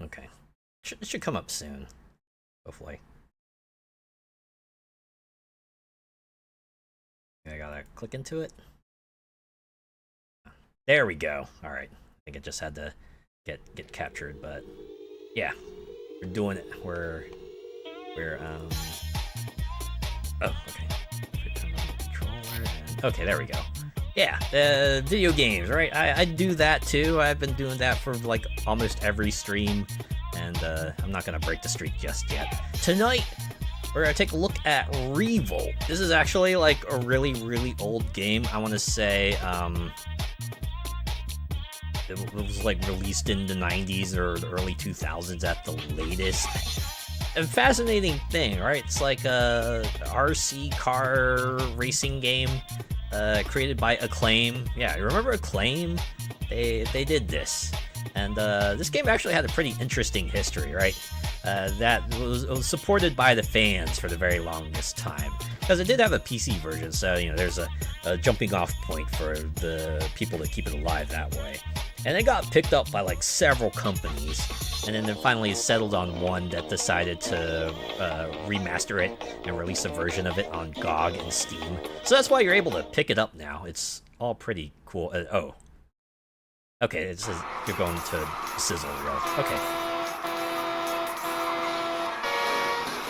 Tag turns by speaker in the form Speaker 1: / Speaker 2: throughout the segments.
Speaker 1: okay. It should come up soon, hopefully. I gotta click into it. There we go. All right. I think it just had to get captured, but yeah, we're doing it. We're oh, okay. Okay, there we go. Yeah, video games, right? I do that too. I've been doing that for like almost every stream, and I'm not gonna break the streak just yet. Tonight, we're gonna take a look at Revolt. This is actually like a really old game. I want to say it was like released in the 90s or the early 2000s at the latest. A fascinating thing, right? It's like a RC car racing game created by Acclaim. Yeah, you remember Acclaim? They did this. And this game actually had a pretty interesting history, right? That was supported by the fans for the very longest time. Because it did have a PC version, so you know there's a jumping off point for the people to keep it alive that way. And it got picked up by like several companies, and then it finally settled on one that decided to remaster it and release a version of it on GOG and Steam. So that's why you're able to pick it up now. It's all pretty cool. Oh. Okay, it says you're going to Sizzle Reel. Okay.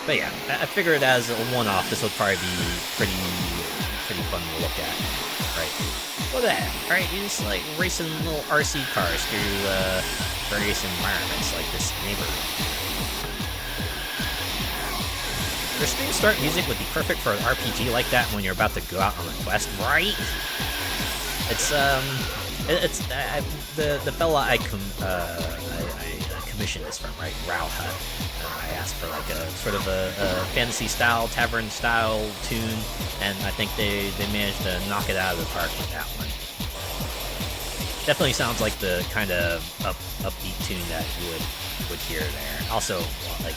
Speaker 1: But yeah, I figured as a one-off, this would probably be pretty fun to look at, right? Look at that, right? You just like racing little RC cars through various environments like this neighborhood. Your stream start music would be perfect for an RPG like that when you're about to go out on a quest, right? It's the fella I commissioned this from, right? Rauha. I asked for like a sort of a fantasy style, tavern style tune, and I think they managed to knock it out of the park with that one. Definitely sounds like the kind of upbeat tune that you would hear there. Also, like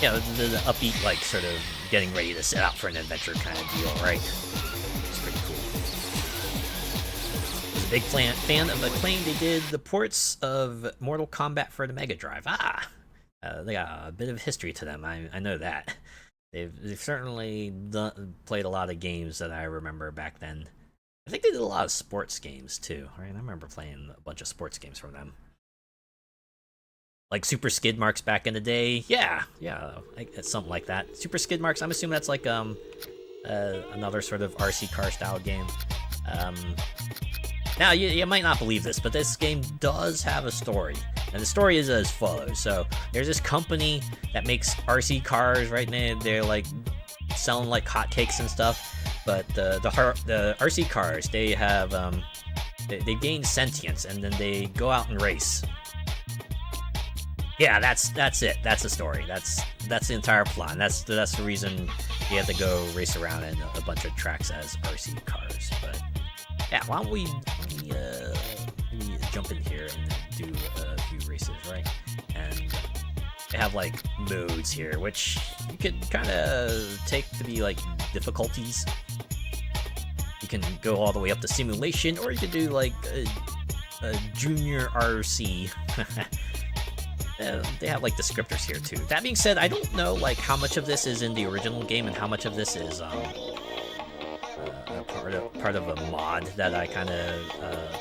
Speaker 1: you know, the upbeat, like sort of getting ready to set out for an adventure kind of deal, right? It's pretty cool. Big fan of Acclaim. They did the ports of Mortal Kombat for the Mega Drive. They got a bit of history to them. I know that. They've certainly played a lot of games that I remember back then. I think they did a lot of sports games too, right? I remember playing a bunch of sports games from them. Like Super Skid Marks back in the day. Yeah, it's something like that. Super Skid Marks, I'm assuming that's like another sort of RC car style game. Now, you might not believe this, but this game does have a story. And the story is as follows. So, there's this company that makes RC cars, right? And they're like selling like hotcakes and stuff. But the RC cars, they have they gain sentience, and then they go out and race. Yeah, that's it. That's the story. That's the entire plot. That's the reason you have to go race around in a bunch of tracks as RC cars. But yeah, why don't we jump in here and do a few races, right? And they have like modes here, which you could kind of take to be like difficulties. You can go all the way up to simulation, or you could do like a junior RC. They have like descriptors here too. That being said, I don't know like how much of this is in the original game and how much of this is part of a mod that I kind of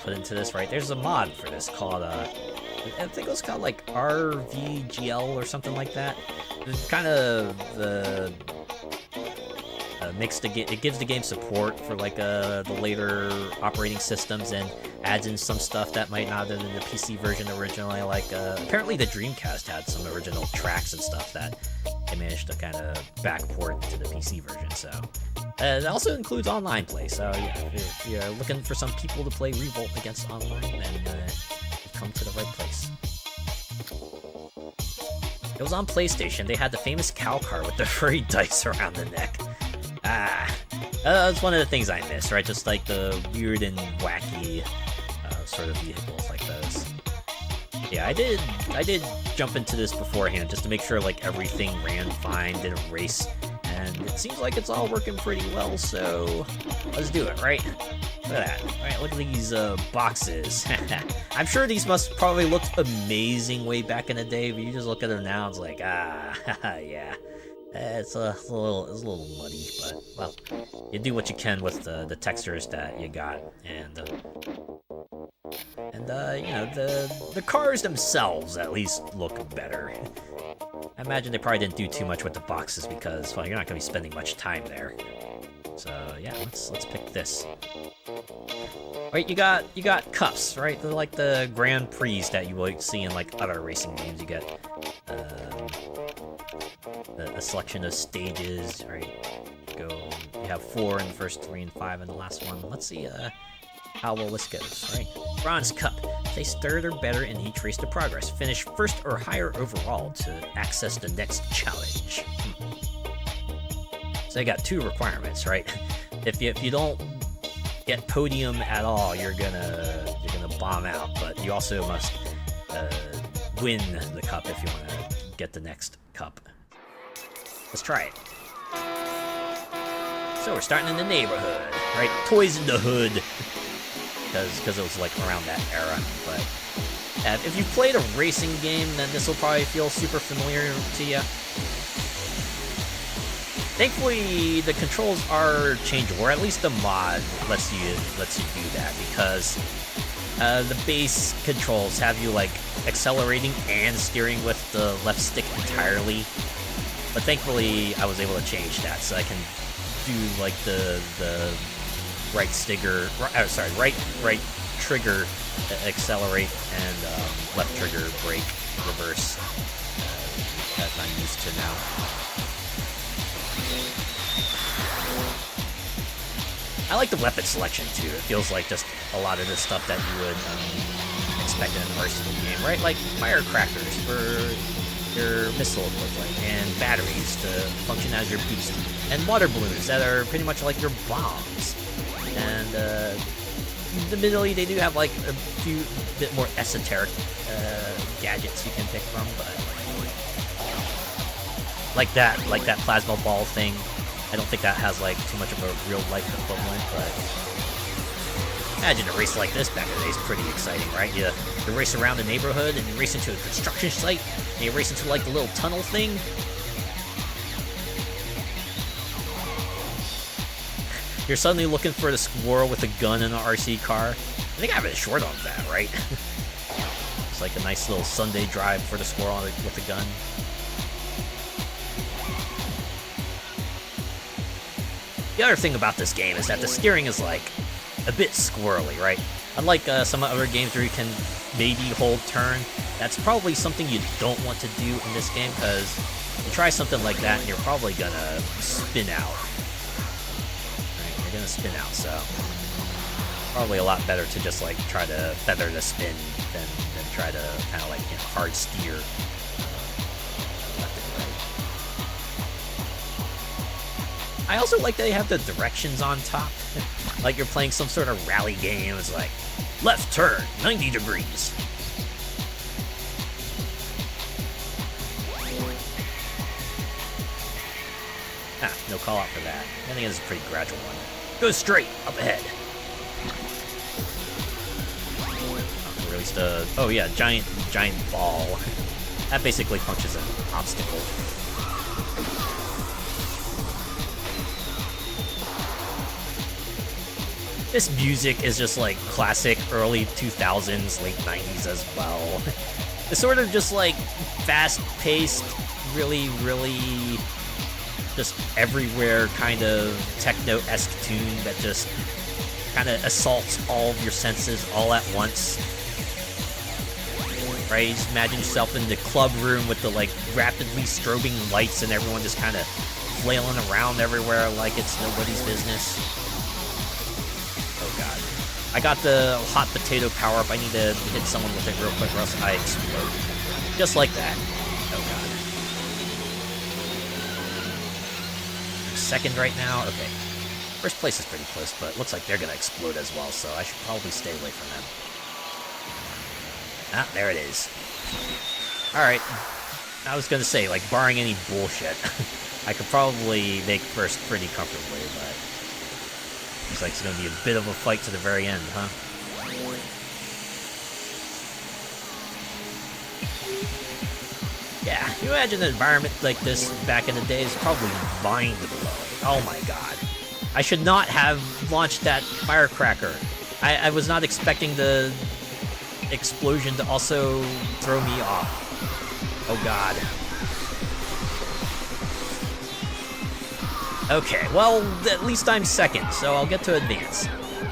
Speaker 1: put into this, right? There's a mod for this called, I think it was called like RVGL or something like that. It's kind of it gives the game support for like the later operating systems and adds in some stuff that might not have been in the PC version originally. Like apparently the Dreamcast had some original tracks and stuff that they managed to kind of backport to the PC version. So it also includes online play. So yeah, if you're looking for some people to play Revolt against online, then you've come to the right place. It was on PlayStation. They had the famous cow car with the furry dice around the neck. That's one of the things I miss, right? Just like the weird and wacky sort of vehicles like those. Yeah, I did jump into this beforehand just to make sure like everything ran fine, did a race, and it seems like it's all working pretty well, so let's do it, right? Look at that. Alright, look at these boxes. I'm sure these must probably look amazing way back in the day, but you just look at them now, it's like, ah, yeah. It's a little muddy, but, well, you do what you can with the textures that you got, and you know, the cars themselves at least look better. I imagine they probably didn't do too much with the boxes because, well, you're not going to be spending much time there. So yeah, let's pick this. Right, you got cups, right? They're like the Grand Prix that you will see in like other racing games. You get a selection of stages, right? You have 4 in the first 3 and 5 in the last one. Let's see how well this goes, right? Bronze Cup. They stir or better in each race to progress. Finish first or higher overall to access the next challenge. So they got 2 requirements, right? If you don't get podium at all, you're gonna bomb out. But you also must win the cup if you want to get the next cup. Let's try it. So we're starting in the neighborhood, right? Toys in the Hood, because it was like around that era. But if you've played a racing game, then this will probably feel super familiar to you. Thankfully, the controls are changeable, or at least the mod lets you do that, because the base controls have you like accelerating and steering with the left stick entirely. But thankfully, I was able to change that, so I can do like the right trigger accelerate and left trigger brake reverse that I'm used to now. I like the weapon selection too. It feels like just a lot of the stuff that you would expect in an arsenal game, right? Like firecrackers for your missile equivalent, and batteries to function as your boost, and water balloons that are pretty much like your bombs. And admittedly, they do have like a few bit more esoteric gadgets you can pick from, but like that plasma ball thing. I don't think that has like too much of a real life equivalent, but imagine a race like this back in the day is pretty exciting, right? You race around the neighborhood, and you race into a construction site, and you race into like the little tunnel thing. You're suddenly looking for the squirrel with a gun in an RC car. I think I have a short on that, right? It's like a nice little Sunday drive for the squirrel with a gun. The other thing about this game is that the steering is like a bit squirrely, right? Unlike some other games where you can maybe hold turn, that's probably something you don't want to do in this game, because you try something like that and you're probably gonna spin out. Right, you're gonna spin out, so probably a lot better to just like try to feather the spin than try to kind of like, you know, hard steer. I also like that they have the directions on top. Like you're playing some sort of rally game. It's like, left turn, 90 degrees. Ah, no call out for that. I think this is a pretty gradual one. Go straight, up ahead. Released a, oh yeah, giant ball. That basically functions as an obstacle. This music is just like classic early 2000s, late 90s as well. It's sort of just like fast-paced, really just everywhere kind of techno-esque tune that just kind of assaults all of your senses all at once. Right? You just imagine yourself in the club room with the like rapidly strobing lights and everyone just kind of flailing around everywhere like it's nobody's business. Oh god. I got the hot potato power-up. I need to hit someone with it real quick or else I explode. Just like that. Oh god. Second right now? Okay. First place is pretty close, but looks like they're gonna explode as well, so I should probably stay away from them. Ah, there it is. Alright. I was gonna say, like, barring any bullshit, I could probably make first pretty comfortably, but Looks like it's gonna be a bit of a fight to the very end, huh? Yeah, can you imagine an environment like this back in the day is probably mind-blowing. Oh my god. I should not have launched that firecracker. I was not expecting the explosion to also throw me off. Oh god. Okay, well, at least I'm second, so I'll get to advance.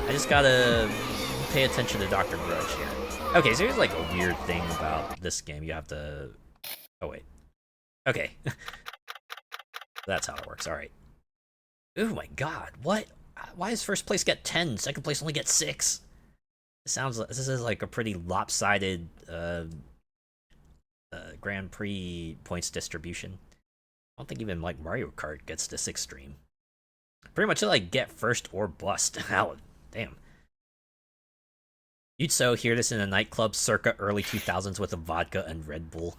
Speaker 1: I just gotta pay attention to Dr. Grudge here. Okay, so here's like a weird thing about this game. You have to... Oh, wait. Okay. That's how it works, alright. Oh my god, what? Why does first place get 10, second place only gets 6? This is like a pretty lopsided Grand Prix points distribution. I don't think even like Mario Kart gets this extreme. Pretty much like get first or bust. Ow, damn. You'd so hear this in a nightclub circa early 2000s with a vodka and Red Bull.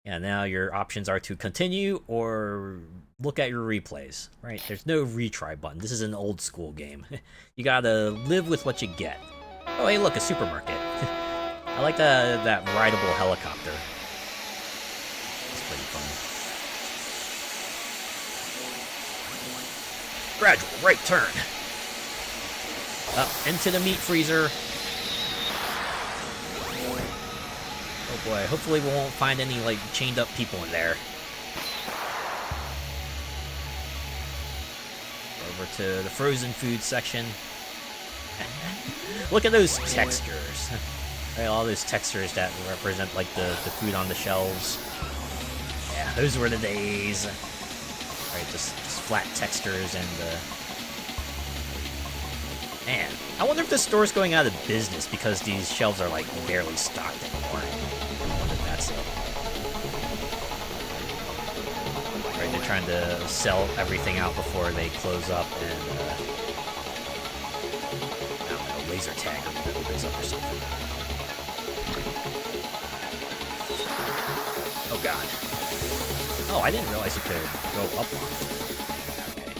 Speaker 1: Yeah, now your options are to continue or look at your replays, right? There's no retry button. This is an old school game. You gotta live with what you get. Oh, hey, look, a supermarket. I like that rideable helicopter. It's pretty fun. Gradual right turn. Up into the meat freezer. Oh boy, hopefully we won't find any, like, chained up people in there. Over to the frozen food section. Look at those textures. Right, all those textures that represent, like, the food on the shelves. Yeah, those were the days. Right, just flat textures and, Man, I wonder if the store's going out of business because these shelves are, like, barely stocked anymore. I wonder if that's it. Right, they're trying to sell everything out before they close up and, I don't know, laser tag or whatever goes up or something. Oh, God. Oh, I didn't realize you could go up on it. Okay.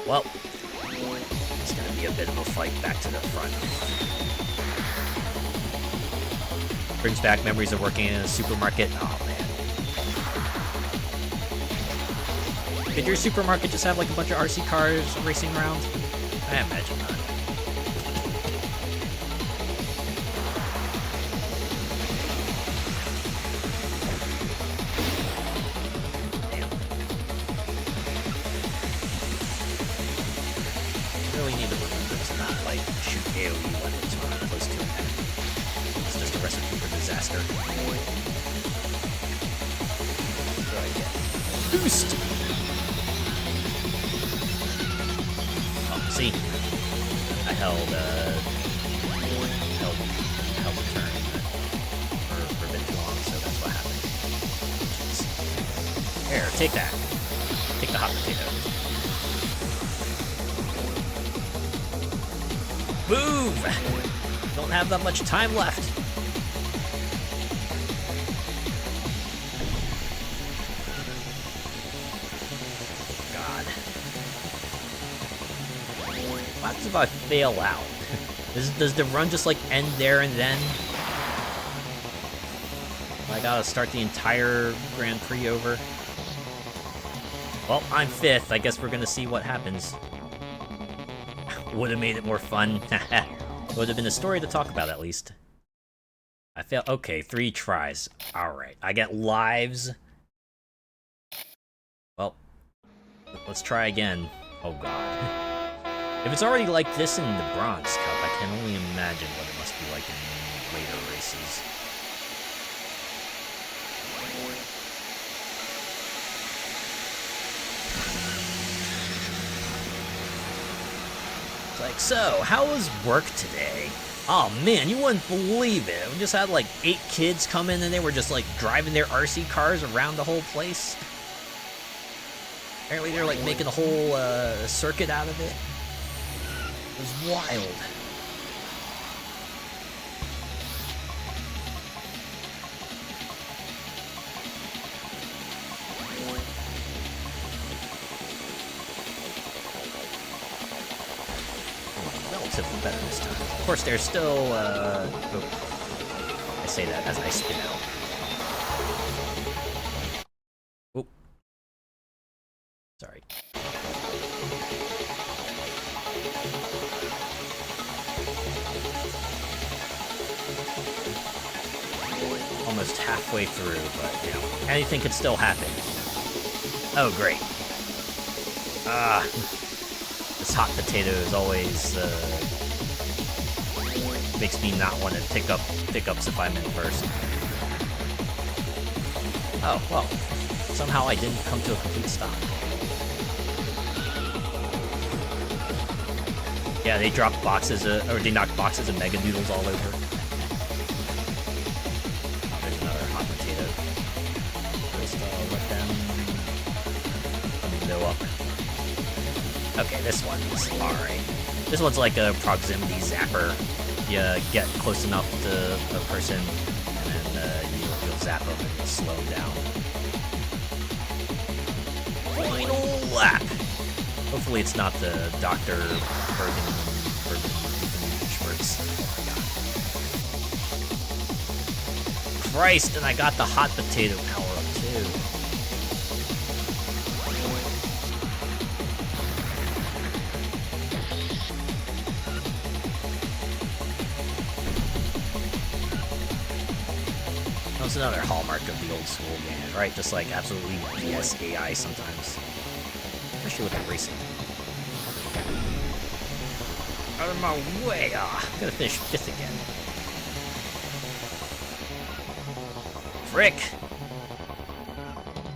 Speaker 1: Well... It's gonna be a bit of a fight back to the front. Brings back memories of working in a supermarket. Oh man. Did your supermarket just have like a bunch of RC cars racing around? I imagine not. Really need to remember to not, like, shoot AoE weapons when I'm close to it. It's just a recipe for disaster. What do I get? Boost! Oh, see? I held the turn for a bit too long, so that's what happened. Here, take that. Take the hot potato. Move! Don't have that much time left. God. What happens if I fail out? Does the run just like end there and then? I gotta start the entire Grand Prix over? Well, I'm 5th. I guess we're gonna see what happens. Would have made it more fun. Would have been a story to talk about, at least. I failed. Okay, 3 tries. Alright, I get lives. Well, let's try again. Oh god. If it's already like this in the Bronze Cup, I can only imagine what it must be like in later races. Like, so, how was work today? Oh man, you wouldn't believe it. We just had like 8 kids come in and they were just like driving their RC cars around the whole place. Apparently they're like making a whole circuit out of it. It was wild. relatively better this time. Of course, there's still, oh, I say that as I spin out. Oop. Sorry. Almost halfway through, but, you know, anything could still happen. Oh, great. This hot potato is always, makes me not want to pick up pickups if I'm in first. Oh, well. Somehow I didn't come to a complete stop. Yeah, they dropped boxes, or they knocked boxes of Mega Noodles all over. Oh, there's another hot potato. Just, let them go up. Okay, this one's alright. This one's like a proximity zapper. You get close enough to a person, and then you'll zap them and slow them down. Final lap! Hopefully it's not the Dr. Bergen Schmertz. Oh my god. Christ, and I got the hot potato power up too. That's another hallmark of the old school game, right? Just like absolutely BS AI sometimes. Especially with the racing. Out of my way! Ah, I'm gonna finish 5th again. Frick!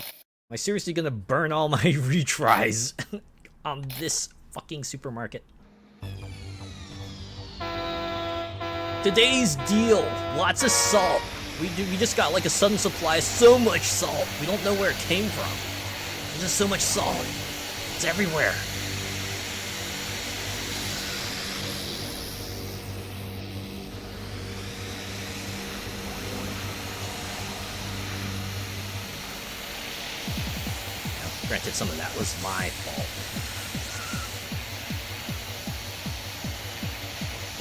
Speaker 1: Am I seriously gonna burn all my retries on this fucking supermarket? Today's deal! Lots of salt! We just got like a sudden supply of so much salt. We don't know where it came from. There's just so much salt. It's everywhere. Now, granted, some of that was my fault.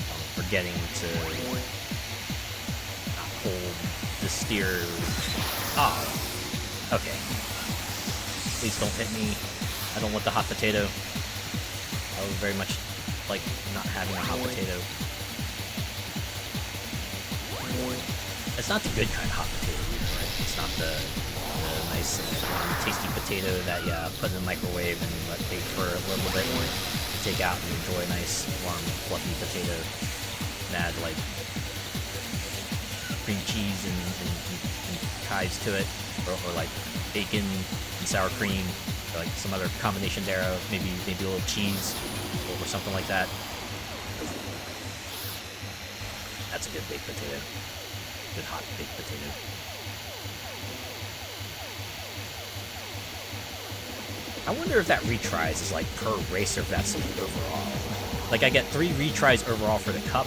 Speaker 1: I'm forgetting to hold the steer. Ah, okay. Please don't hit me. I don't want the hot potato. I would very much like not having a hot potato. It's not the good kind of hot potato either, right? It's not the nice, tasty potato that you put in the microwave and let bake for a little bit and take out and enjoy a nice, warm, fluffy potato. And add, like, cream cheese and chives to it, or like bacon and sour cream, or like some other combination thereof, maybe a little cheese or something like that. That's a good baked potato. Good hot baked potato. I wonder if that retries is like per race or if that's overall. Like I get 3 retries overall for the cup,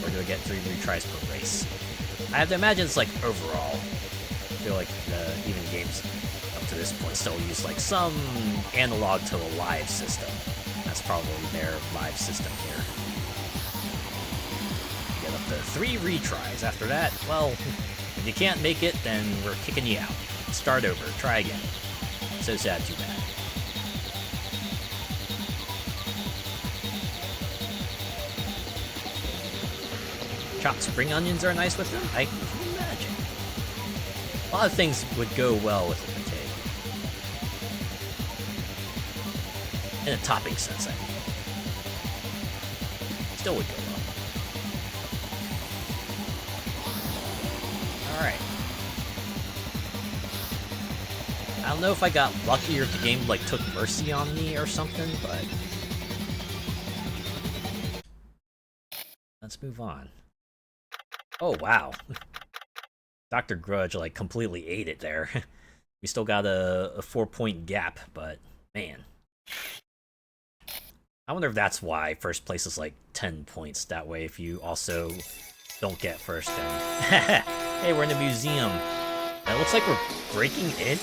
Speaker 1: or do I get 3 retries per race? I have to imagine it's like overall. I feel like even games up to this point still use like some analog to a live system. That's probably their live system here. You get up to 3 retries. After that, well, if you can't make it, then we're kicking you out. Start over. Try again. So sad, too bad. Chopped spring onions are nice with them, I can imagine. A lot of things would go well with a potato. In a topping sense, I mean. Still would go well. Alright. I don't know if I got lucky or if the game, like, took mercy on me or something, but... let's move on. Oh, wow. Dr. Grudge, like, completely ate it there. We still got a 4-point gap, but, man. I wonder if that's why first place is, like, 10 points. That way, if you also don't get first, then... Hey, we're in a museum. It looks like we're breaking in?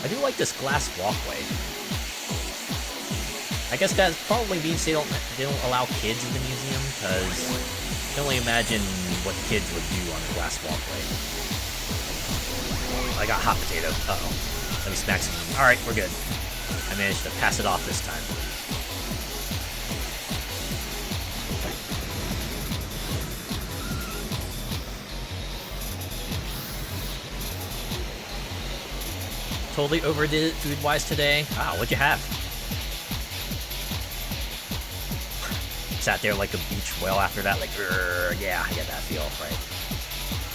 Speaker 1: I do like this glass walkway. I guess that probably means they don't allow kids in the museum, because I can only imagine what kids would do on a glass walkway. I got hot potato. Uh-oh. Let me smack some. Alright, we're good. I managed to pass it off this time. Totally overdid it food-wise today. Ah, what'd you have? Sat there like a beach whale after that, like, yeah, I get that feel, right?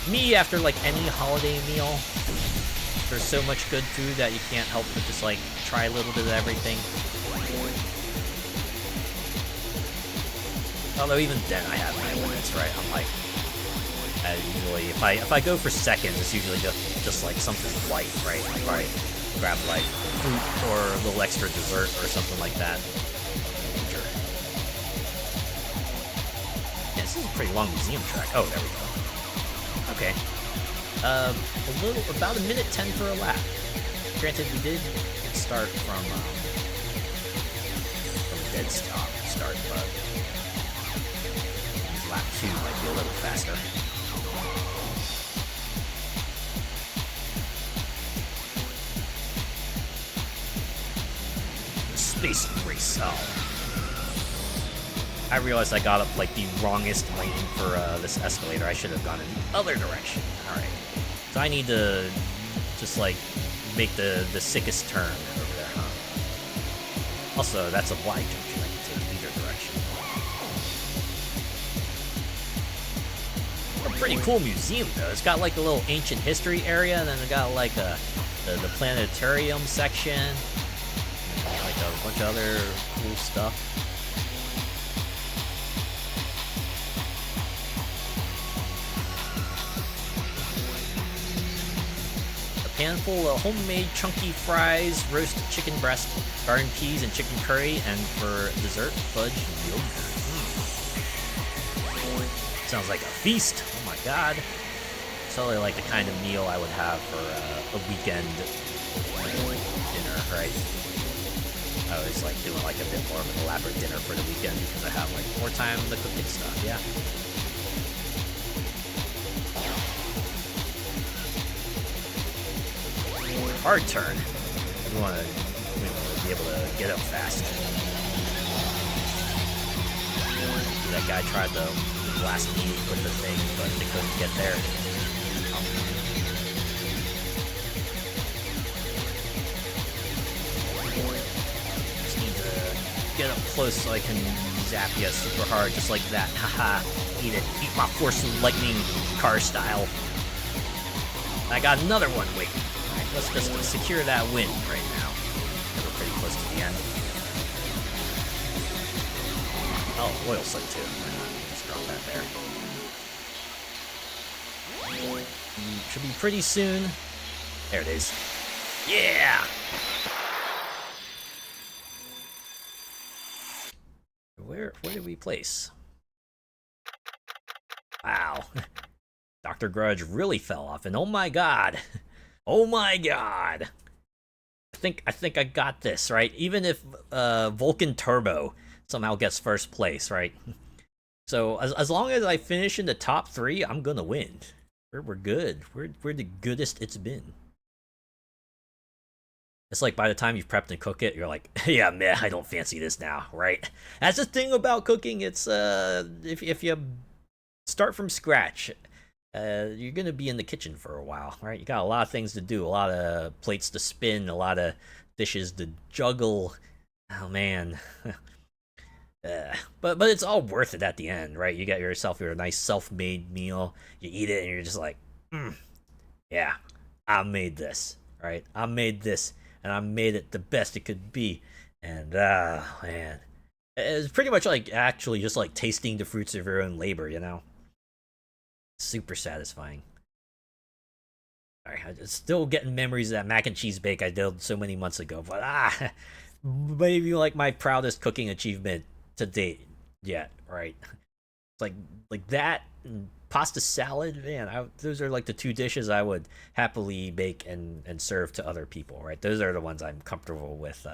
Speaker 1: Me, after like any holiday meal, there's so much good food that you can't help but just like try a little bit of everything. Although even then I have my limits, right? I'm like, usually if I go for seconds, it's usually just like something light, right? Like, all right, grab like fruit or a little extra dessert or something like that. Sure. Yeah, this is a pretty long museum track. Oh, there we go. Okay. About a minute 10 for a lap. Granted, we did start from a dead stop start, but lap 2 might be a little faster. Space race. Oh. I realized I got up like the wrongest lane for this escalator. I should have gone in the other direction. Alright. So I need to just like make the sickest turn over there, huh? Also, that's a Y junction. I can take either direction. A pretty cool museum though. It's got like a little ancient history area, and then it got like the planetarium section, and, like a bunch of other cool stuff. Handful of homemade chunky fries, roasted chicken breast, garden peas, and chicken curry, and for dessert, fudge yogurt. Sounds like a feast. Oh my god. Totally like the kind of meal I would have for a weekend dinner, right? I always like doing like a bit more of an elaborate dinner for the weekend because I have like more time to cook and stuff, yeah. Hard turn. We want to be able to get up fast. That guy tried to blast me with the thing, but they couldn't get there. Just need to get up close so I can zap you super hard, just like that. Haha. Eat it. Eat my force and lightning car style. I got another one waiting. Let's just secure that win right now. We're pretty close to the end. Oh, oil slick too. Just drop that there. Should be pretty soon. There it is. Yeah! Where did we place? Wow. Dr. Grudge really fell off, and oh my god. Oh my god! I think I got this, right? Even if Vulcan Turbo somehow gets first place, right? So as long as I finish in the top 3, I'm gonna win. We're good. We're the goodest it's been. It's like by the time you've prepped and cook it, you're like, yeah, man, I don't fancy this now, right? That's the thing about cooking. It's if you start from scratch, you're gonna be in the kitchen for a while, right? You got a lot of things to do, a lot of plates to spin, a lot of dishes to juggle. Oh man. But it's all worth it at the end, right? You got yourself your nice self-made meal, you eat it, and you're just like, yeah, I made this, right? I made this, and I made it the best it could be. And man, it's pretty much like actually just like tasting the fruits of your own labor, you know? Super satisfying. Alright, I'm still getting memories of that mac and cheese bake I did so many months ago, but maybe like my proudest cooking achievement to date yet, right? It's like that and pasta salad, man. Those are like the 2 dishes I would happily bake and serve to other people, right? Those are the ones I'm comfortable with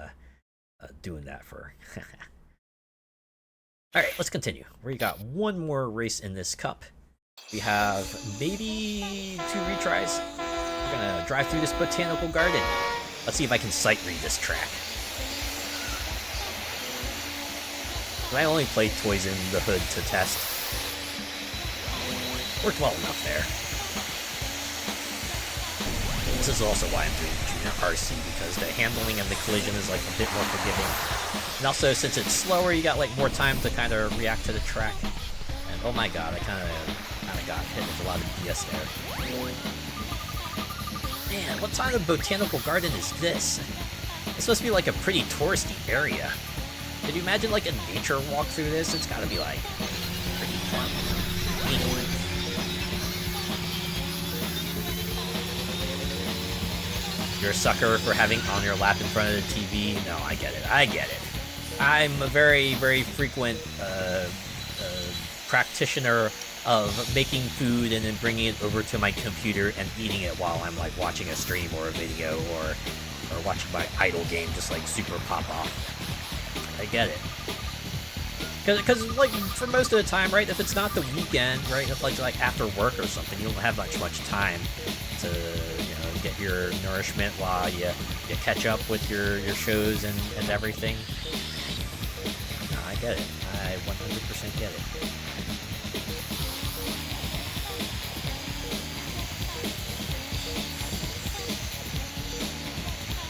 Speaker 1: doing that for. All right, let's continue. We got one more race in this cup. We have maybe 2 retries. We're gonna drive through this botanical garden. Let's see if I can sight read this track. I only played Toys in the Hood to test. Worked well enough there. This is also why I'm doing Junior RC, because the handling and the collision is like a bit more forgiving. And also, since it's slower, you got like more time to kind of react to the track. And oh my god, I kind of got hit with a lot of BS there. Man, what kind of botanical garden is this? It's supposed to be like a pretty touristy area. Could you imagine like a nature walk through this? It's gotta be like pretty fun. You're a sucker for having on your lap in front of the TV. No, I get it. I'm a very, very frequent practitioner of making food and then bringing it over to my computer and eating it while I'm like watching a stream or a video or watching my idle game just like super pop off. I get it. Because like, for most of the time, right, if it's not the weekend, right, if like after work or something, you don't have much time to, get your nourishment while you catch up with your shows and everything. No, I get it. I 100% get it.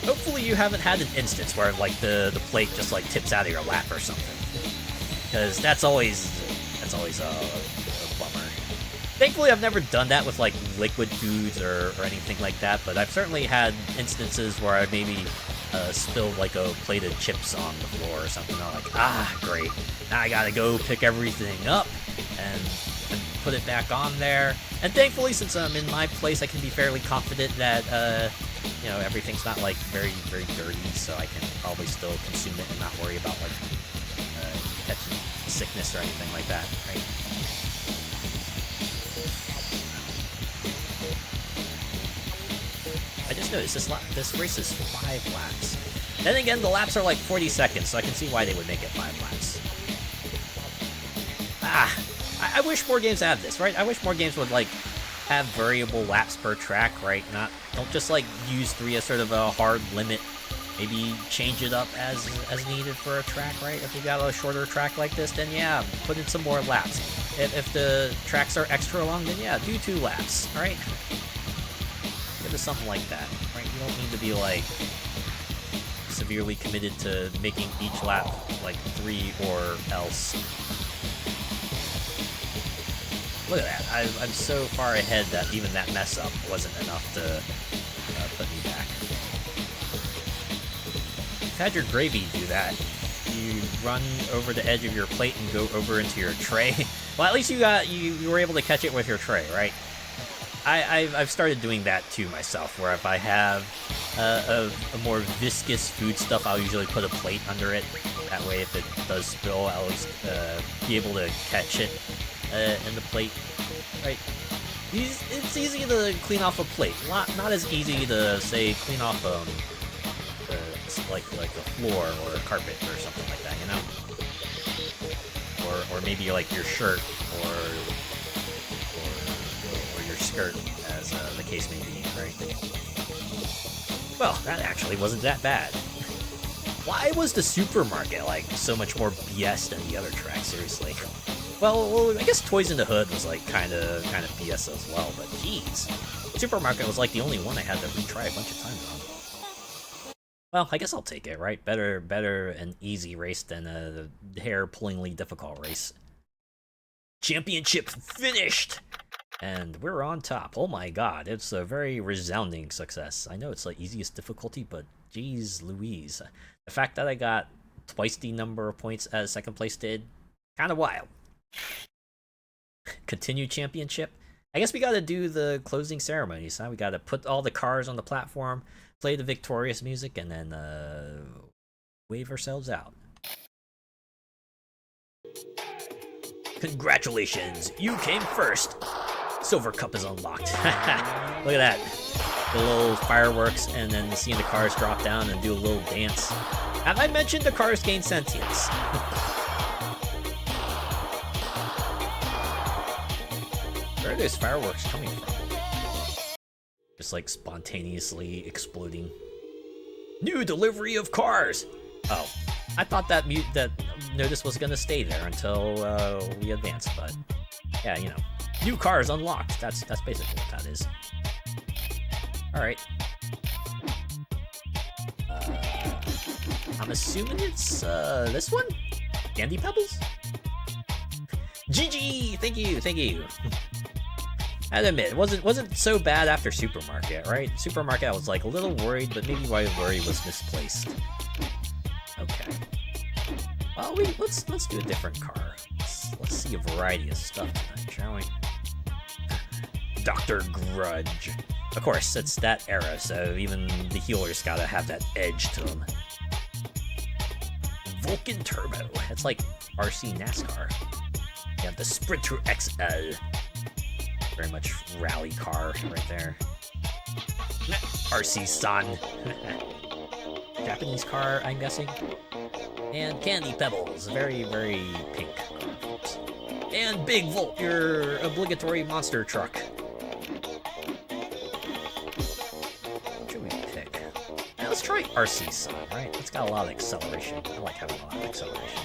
Speaker 1: Hopefully you haven't had an instance where like the plate just like tips out of your lap or something, because that's always a bummer. Thankfully, I've never done that with like liquid foods or anything like that, but I've certainly had instances where I maybe spilled like a plate of chips on the floor or something. I'm like, great, now I gotta go pick everything up and put it back on there. And thankfully, since I'm in my place, I can be fairly confident that everything's not like very, very dirty, so I can probably still consume it and not worry about like catching sickness or anything like that, right? I just noticed this race is 5 laps. Then again, the laps are like 40 seconds, so I can see why they would make it 5 laps. I wish more games had this, right? I wish more games would like have variable laps per track, right? Don't just like use 3 as sort of a hard limit. Maybe change it up as needed for a track, right? If you got a shorter track like this, then yeah, put in some more laps. If the tracks are extra long, then yeah, do 2 laps, right? Give us something like that, right? You don't need to be like severely committed to making each lap like 3 or else. Look at that. I'm so far ahead that even that mess up wasn't enough to put me back. You've had your gravy do that. You run over the edge of your plate and go over into your tray. Well, at least you were able to catch it with your tray, right? I've started doing that too myself, where if I have a more viscous food stuff, I'll usually put a plate under it. That way, if it does spill, I'll at least be able to catch it in the plate, right? It's easy to clean off a plate. Not as easy to, say, clean off like a floor or a carpet or something like that, you know? Or maybe like your shirt or your skirt, as the case may be, right? Well, that actually wasn't that bad. Why was the supermarket like so much more BS than the other tracks? Seriously. Well, I guess Toys in the Hood was like kind of BS as well, but jeez, supermarket was like the only one I had to retry a bunch of times on. Well, I guess I'll take it, right? Better an easy race than a hair-pullingly difficult race. Championship finished! And we're on top. Oh my god, it's a very resounding success. I know it's like easiest difficulty, but geez Louise. The fact that I got twice the number of points as second place did, kind of wild. Continue championship. I guess we gotta do the closing ceremonies, huh? We gotta put all the cars on the platform, play the victorious music, and then wave ourselves out. Congratulations, you came first. Silver Cup is unlocked. Look at that. The little fireworks, and then seeing the cars drop down and do a little dance. Have I mentioned the cars gain sentience? Where are those fireworks coming from? Just like spontaneously exploding. New delivery of cars! Oh, I thought that notice was gonna stay there until we advanced, but yeah, you know. New cars unlocked. That's basically what that is. Alright. I'm assuming it's this one? Candy Pebbles? GG! Thank you! I admit, it wasn't so bad after Supermarket, right? Supermarket I was like a little worried, but maybe my worry was misplaced. Okay. Well, let's do a different car. Let's see a variety of stuff tonight, shall we? Dr. Grudge. Of course, it's that era, so even the healers gotta have that edge to them. Vulcan Turbo. It's like RC NASCAR. You have the Sprinter XL. Very much rally car right there. RC Sun. Japanese car, I'm guessing. And Candy Pebbles. Very, very pink. And Big Volt, your obligatory monster truck. What should we pick? Now let's try RC Sun, right? It's got a lot of acceleration. I like having a lot of acceleration.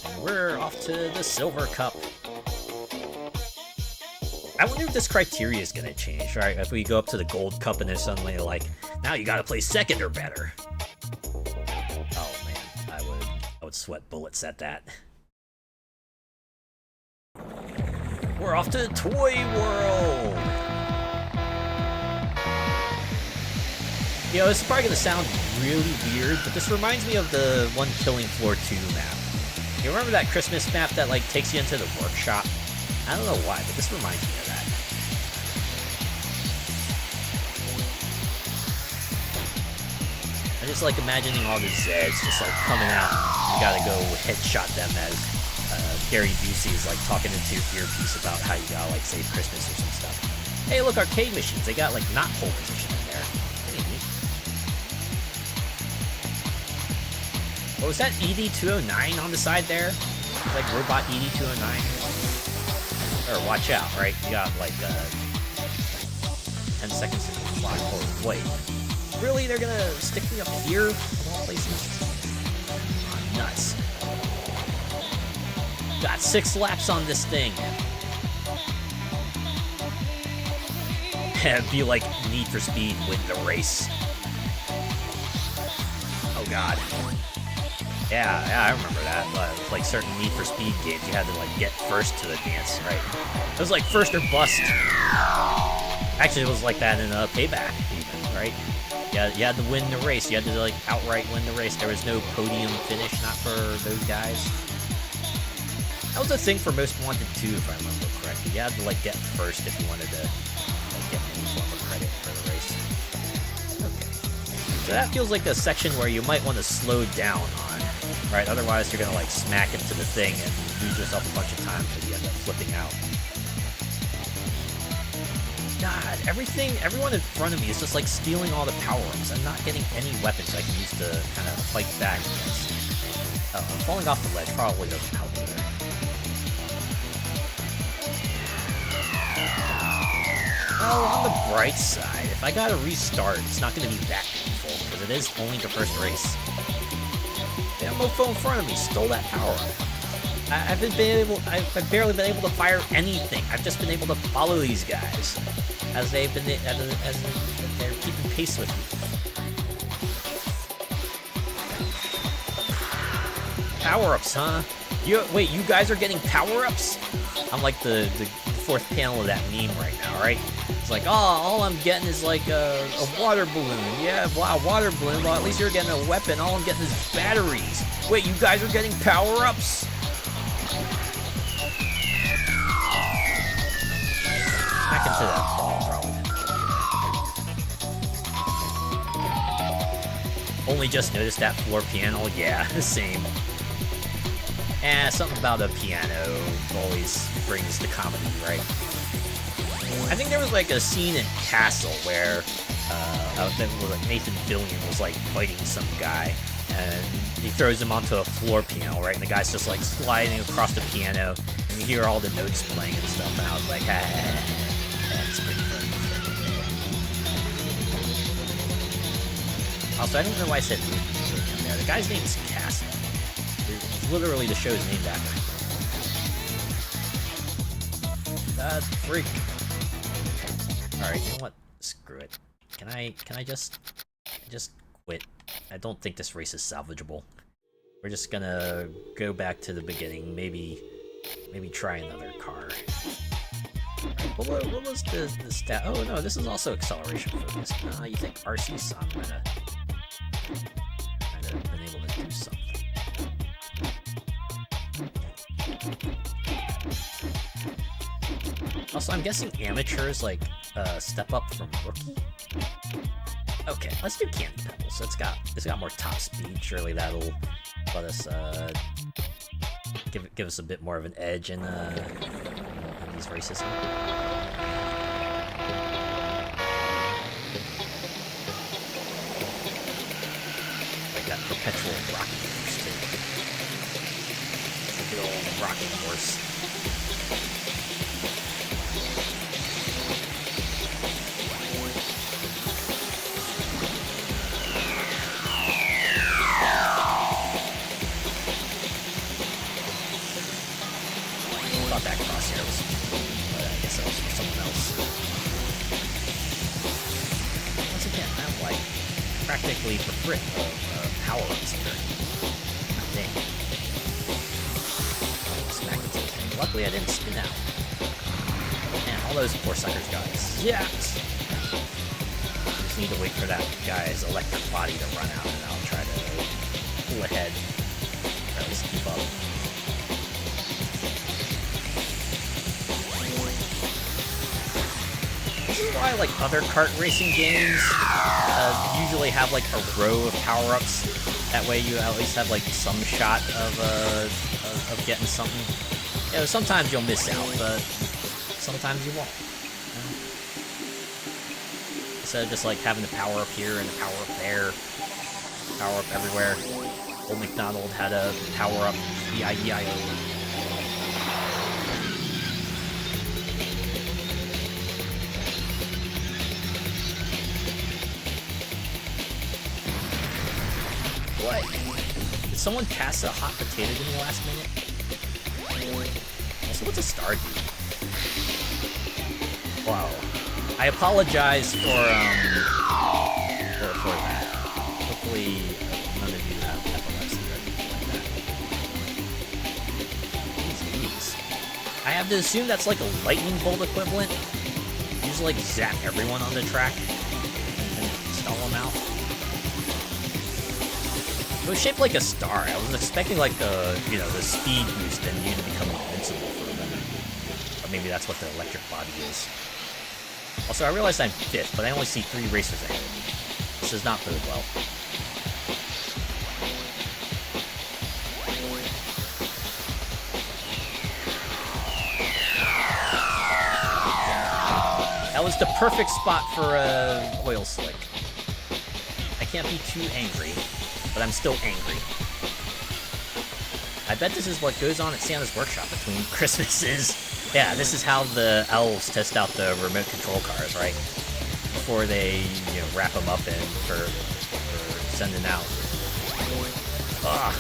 Speaker 1: And we're off to the Silver Cup. I wonder if this criteria is gonna change, right? If we go up to the Gold Cup and they're suddenly like, now you gotta play second or better. Oh man, I would sweat bullets at that. We're off to Toy World! You know, this is probably gonna sound really weird, but this reminds me of the one Killing Floor 2 map. You remember that Christmas map that like takes you into the workshop? I don't know why, but this reminds me of that. I just like imagining all the Zeds just like coming out. You gotta go headshot them as Gary Busey is like talking into your earpiece about how you gotta like save Christmas or some stuff. Hey, look, arcade machines. They got like not pole position in there. Pretty neat. Oh, was that ED209 on the side there? Like robot ED209? Or watch out, right? You got like 10 seconds to fly forward. Wait, really? They're gonna stick me up here of all places? Oh, nuts. Got 6 laps on this thing. It'd be like Need for Speed win the race. Oh god. Yeah, I remember that. Like certain Need for Speed games, you had to like get first to the dance, right? It was like first or bust. Actually, it was like that in Payback, even, right? Yeah, you had to win the race. You had to like outright win the race. There was no podium finish, not for those guys. That was a thing for Most Wanted too, if I remember correctly. You had to like get first if you wanted to like, get any form of credit for the race. Okay, so that feels like a section where you might want to slow down on. Right, otherwise you're gonna like smack into the thing and lose yourself a bunch of time because you end up flipping out. God, everyone in front of me is just like stealing all the power-ups. I'm not getting any weapons I can use to kind of fight back against. Oh, falling off the ledge probably doesn't help either. Oh, on the bright side, if I gotta restart, it's not gonna be that painful because it is only the first race. That mofo in front of me stole that power up. I've barely been able to fire anything. I've just been able to follow these guys as they're keeping pace with me. Power-ups, huh? Wait, you guys are getting power-ups? I'm like the fourth panel of that meme right now, right? It's like, oh, all I'm getting is like a water balloon. Yeah, wow, water balloon. Well, at least you're getting a weapon. All I'm getting is batteries. Wait, you guys are getting power-ups? Back into that ball, probably. Only just noticed that floor piano. Yeah, same. Something about a piano always brings the comedy, right? I think there was like a scene in Castle where That was like Nathan Fillion was like fighting some guy, and he throws him onto a floor piano, right? And the guy's just like sliding across the piano, and you hear all the notes playing and stuff. And I was like, that's pretty funny. Also, I don't know why I said there. The guy's name is Cass. It's literally the show's named after him. That freak. Alright, you know what? Screw it. Can I just quit? I don't think this race is salvageable. We're just gonna go back to the beginning, maybe try another car. Right, what was the stat? Oh no, this is also acceleration focused. You think RC-san might have been able to do something. Also, I'm guessing amateurs like step up from rookie. Okay, let's do Candy Pebbles. It's got more top speed. Surely that'll let us give us a bit more of an edge in these races. Like that perpetual rocking horse too. Good old rocking horse. That crosshair was, but I guess that was for someone else. Once again, I'm like practically for free of power-ups here. Dang. Smack into the thing. Luckily, I didn't spin out. Man, all those poor suckers got yes! Just need to wait for that guy's electric body to run out, and I'll try to pull ahead. Or at least keep up. This is why, like, other kart racing games usually have, like, a row of power-ups. That way you at least have, like, some shot of getting something. You know, sometimes you'll miss out, but sometimes you won't. You know? Instead of just, like, having the power-up here and the power-up there, power-up everywhere. Old McDonald had a power-up, E-I-E-I-O. What? Did someone pass a hot potato to me last minute? Also, what's a star do? Wow. I apologize for that. Hopefully, none of you have epilepsy or anything like that. Jeez. I have to assume that's like a lightning bolt equivalent. You just like zap everyone on the track and stall them out. It was shaped like a star. I was expecting like the speed boost and you to become invincible for a minute. Or maybe that's what the electric body is. Also, I realized I'm 5th, but I only see 3 racers ahead of me. This does not bode well. That was the perfect spot for a oil slick. I can't be too angry. But I'm still angry. I bet this is what goes on at Santa's workshop between Christmases. Yeah, this is how the elves test out the remote control cars, right? Before they, wrap them up in for sending out. Ugh.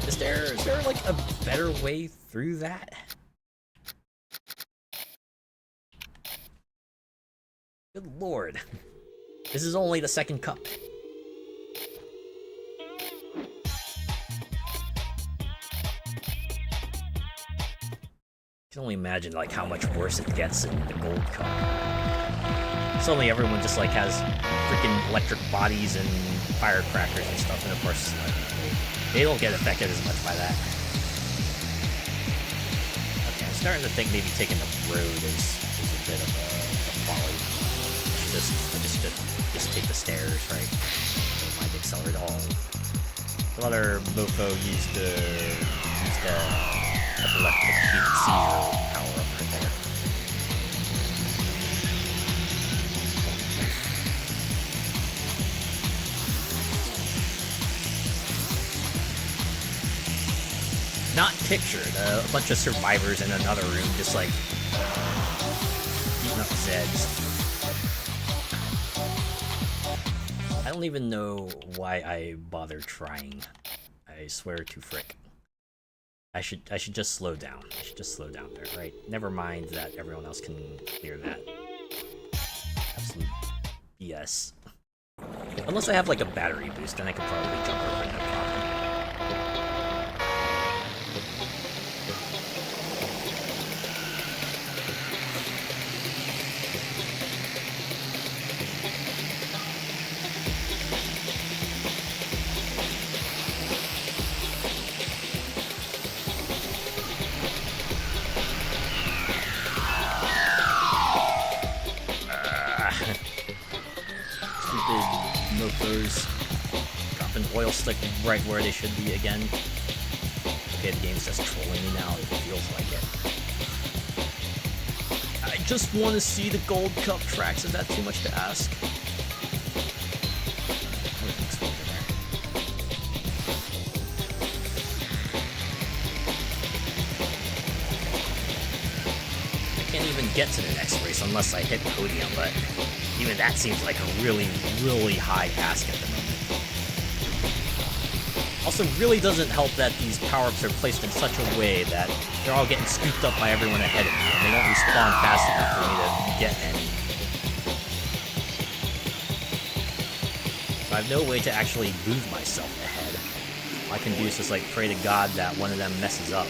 Speaker 1: Is there like a better way through that? Good lord. This is only the second cup. I can only imagine like how much worse it gets in the Gold Cup. Suddenly everyone just like has freaking electric bodies and firecrackers and stuff, and of course they don't get affected as much by that. Okay, I'm starting to think maybe taking the road is a bit of a folly. I just take the stairs, right? Don't mind the accelerator. Oh, the other mofo used the epileptic seizure power up right there. not pictured. A bunch of survivors in another room just like beating up Zeds. I don't even know why I bother trying. I swear to frick. I should just slow down. I should just slow down there, right? Never mind that everyone else can clear that. Absolute BS. Unless I have like a battery boost, then I could probably jump over no problem. Mofos dropping oil slick right where they should be again. Okay, the game's just trolling me now. It feels like it. I just want to see the Gold Cup tracks. Is that too much to ask? I can't even get to the next race unless I hit podium, but even that seems like a really, really high ask at the moment. Also, really doesn't help that these power-ups are placed in such a way that they're all getting scooped up by everyone ahead of me, and they don't respawn fast enough for me to get any. So I have no way to actually move myself ahead. All I can do is just like pray to God that one of them messes up.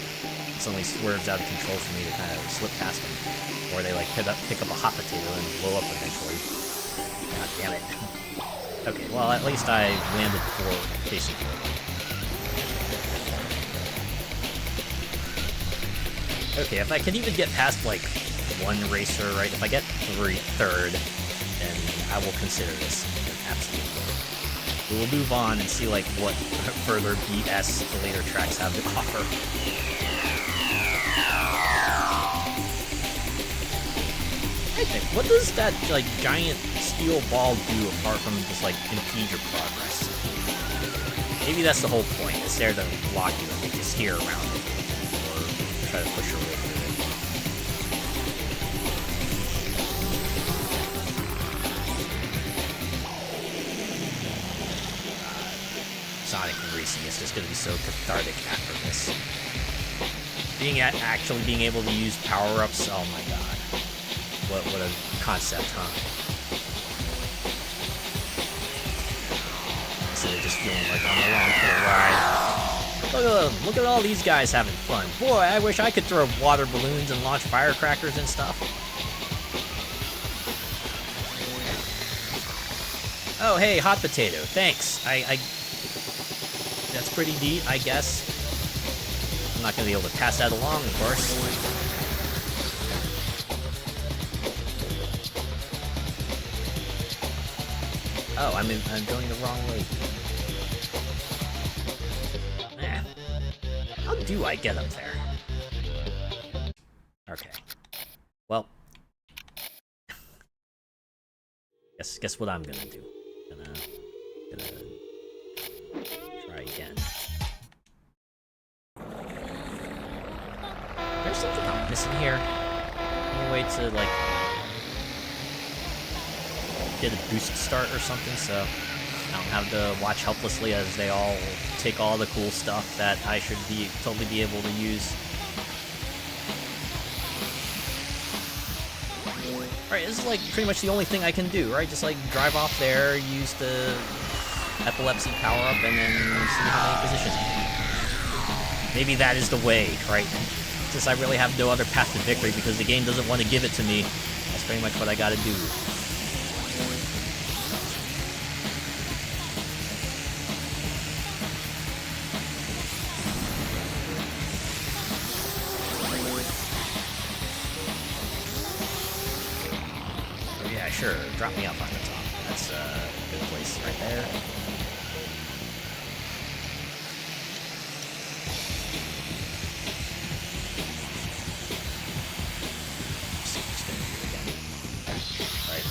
Speaker 1: Suddenly swerves out of control for me to kind of slip past them. Or they like pick up a hot potato and blow up eventually. God damn it. Okay, well at least I landed before facing forward. Okay, if I can even get past like one racer, right? If I get third, then I will consider this an absolute win. We will move on and see like what further BS the later tracks have to offer. What does that like giant steel ball do apart from just like impede your progress? Maybe that's the whole point. It's there to block you and make you steer around it, or try to push your way through it. Sonic racing is just going to be so cathartic after this. Actually being able to use power-ups, oh my god. What a concept, huh? Instead of just feeling like I'm along for the ride. Look at all these guys having fun. Boy, I wish I could throw water balloons and launch firecrackers and stuff. Oh, hey, hot potato. Thanks. That's pretty neat, I guess. I'm not gonna be able to pass that along, of course. Oh, I'm going the wrong way. Man, how do I get up there? Okay. Well, guess what I'm gonna do. Gonna try again. There's something I'm missing here. Any way to like get a boost start or something, so I don't have to watch helplessly as they all take all the cool stuff that I should totally be able to use. Alright, this is like pretty much the only thing I can do, right? Just like drive off there, use the epilepsy power-up, and then see how many positions. Maybe that is the way, right? Since I really have no other path to victory because the game doesn't want to give it to me, that's pretty much what I gotta do. Sure, drop me up on the top. That's a good place right there. Let's see what's gonna do again. Right.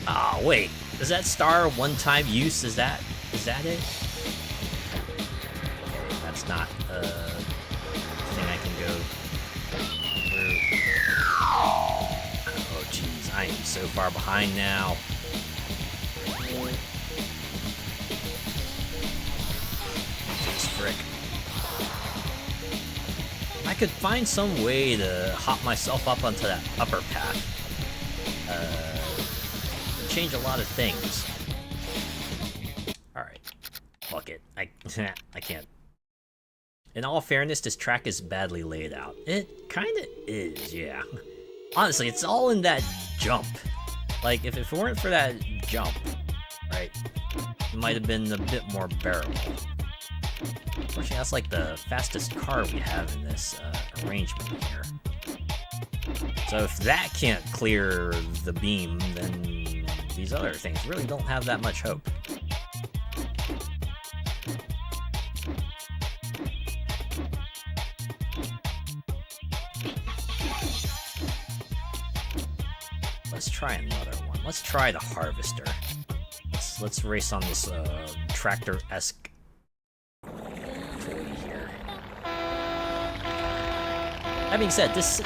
Speaker 1: Oh wait, is that star one-time use? Is that it? That's not a thing I can go through. Oh, jeez, I am so far behind now. Jeez, frick. I could find some way to hop myself up onto that upper path. Change a lot of things. Alright. Fuck it. I can't. In all fairness, this track is badly laid out. It kinda is, yeah. Honestly, it's all in that jump. Like, if it weren't for that jump, right, it might have been a bit more bearable. Unfortunately, that's like the fastest car we have in this arrangement here. So if that can't clear the beam, then these other things really don't have that much hope. Let's try another one. Let's try the Harvester. Let's race on this tractor-esque toy here. That being said, this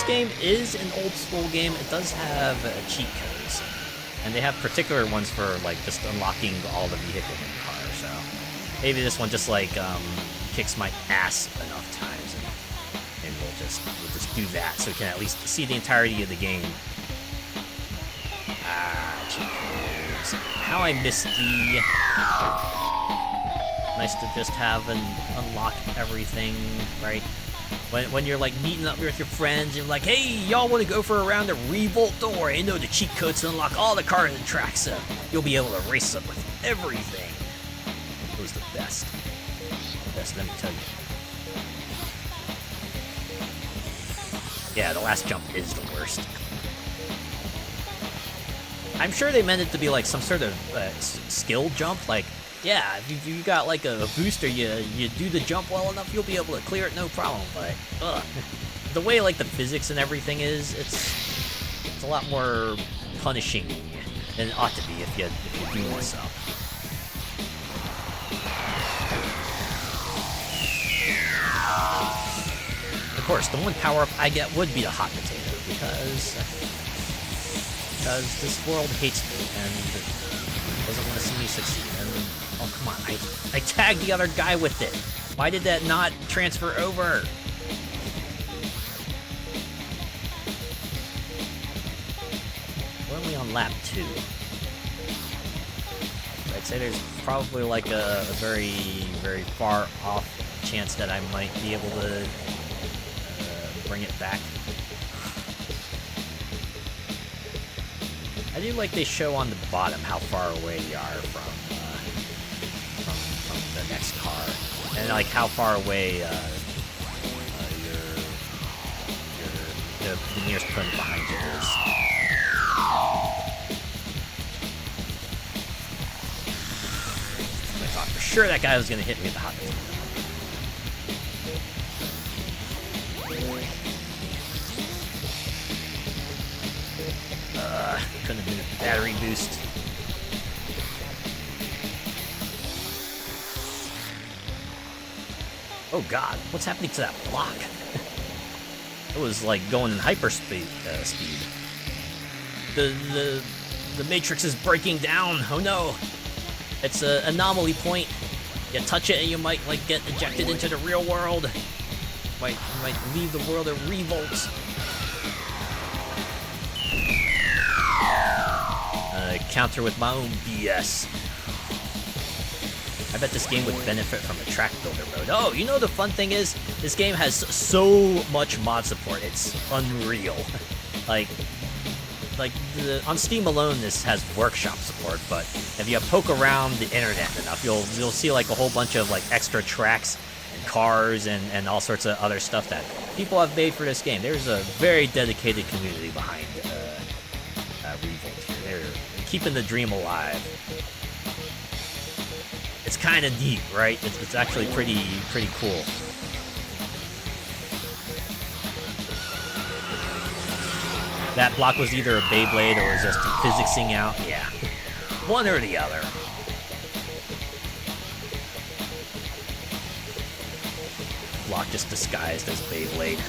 Speaker 1: game is an old school game. It does have cheat codes, and they have particular ones for like just unlocking all the vehicles in the car. So maybe this one just like kicks my ass enough times, and we'll just do that so we can at least see the entirety of the game. Cheat codes. How I missed the. Nice to just have and unlock everything, right? When you're like meeting up with your friends, you're like, hey, y'all want to go for a round of Revolt? Don't worry, I know the cheat codes to unlock all the cars and tracks, so you'll be able to race up with everything. It was the best. The best, let me tell you. Yeah, the last jump is the worst. I'm sure they meant it to be like some sort of skill jump, like, yeah, if you got like a booster, you do the jump well enough, you'll be able to clear it no problem. But the way like the physics and everything is, it's a lot more punishing than it ought to be if you do this up. Of course, the one power up I get would be the hot potato because this world hates me and doesn't want to see me succeed. And oh, come on, I tagged the other guy with it. Why did that not transfer over? We're only on lap 2. I'd say there's probably like a very, very far off chance that I might be able to bring it back. I do like they show on the bottom how far away you are from the next car, and like how far away the nearest opponent behind you is. I thought for sure that guy was gonna hit me with the hot potato. Couldn't have been a battery boost. Oh god, what's happening to that block? It was like going in hyperspeed. The matrix is breaking down. Oh no! It's an anomaly point. You touch it and you might like get ejected into the real world. You might leave the world of Revolt. Counter with my own BS. I bet this game would benefit from a track builder mode. Oh, you know the fun thing is, this game has so much mod support, it's unreal. like on Steam alone, this has workshop support, but if you poke around the internet enough, you'll see like a whole bunch of like extra tracks and cars and all sorts of other stuff that people have made for this game. There's a very dedicated community behind Revolt here. They're keeping the dream alive. It's kind of neat, right? It's actually pretty cool. That block was either a Beyblade or was just physicsing out. Yeah, one or the other. block just disguised as Beyblade.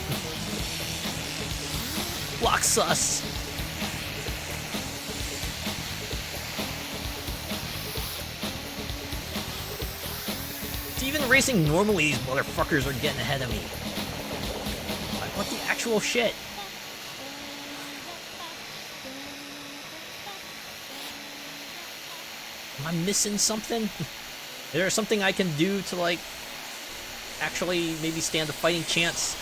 Speaker 1: Block sus! It's even racing normally, these motherfuckers are getting ahead of me. Like, what the actual shit? Am I missing something? Is there something I can do to, like, actually maybe stand a fighting chance?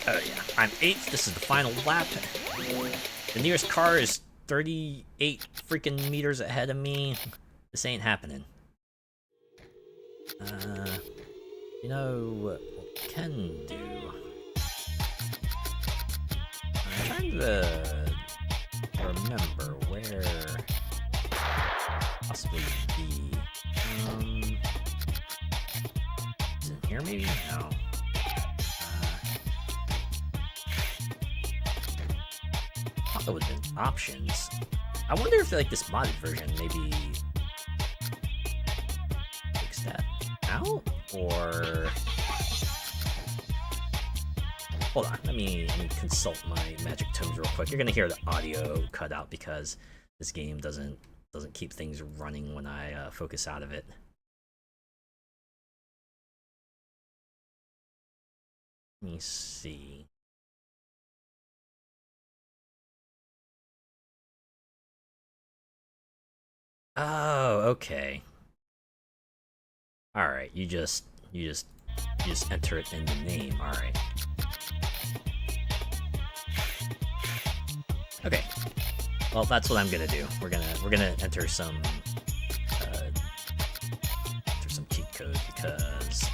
Speaker 1: Oh yeah, I'm 8th. This is the final lap. The nearest car is 38 freaking meters ahead of me. This ain't happening. You know what we can do? I'm trying to remember where possibly be. Is it here maybe? No. I thought there would have been options. I wonder if like this modded version maybe fix that out, or hold on, let me consult my magic tomes real quick. You're gonna hear the audio cut out because this game doesn't keep things running when I focus out of it. Let me see. Oh, okay. All right, you just enter it in the name. All right. Okay. Well, that's what I'm gonna do. We're gonna enter some cheat code because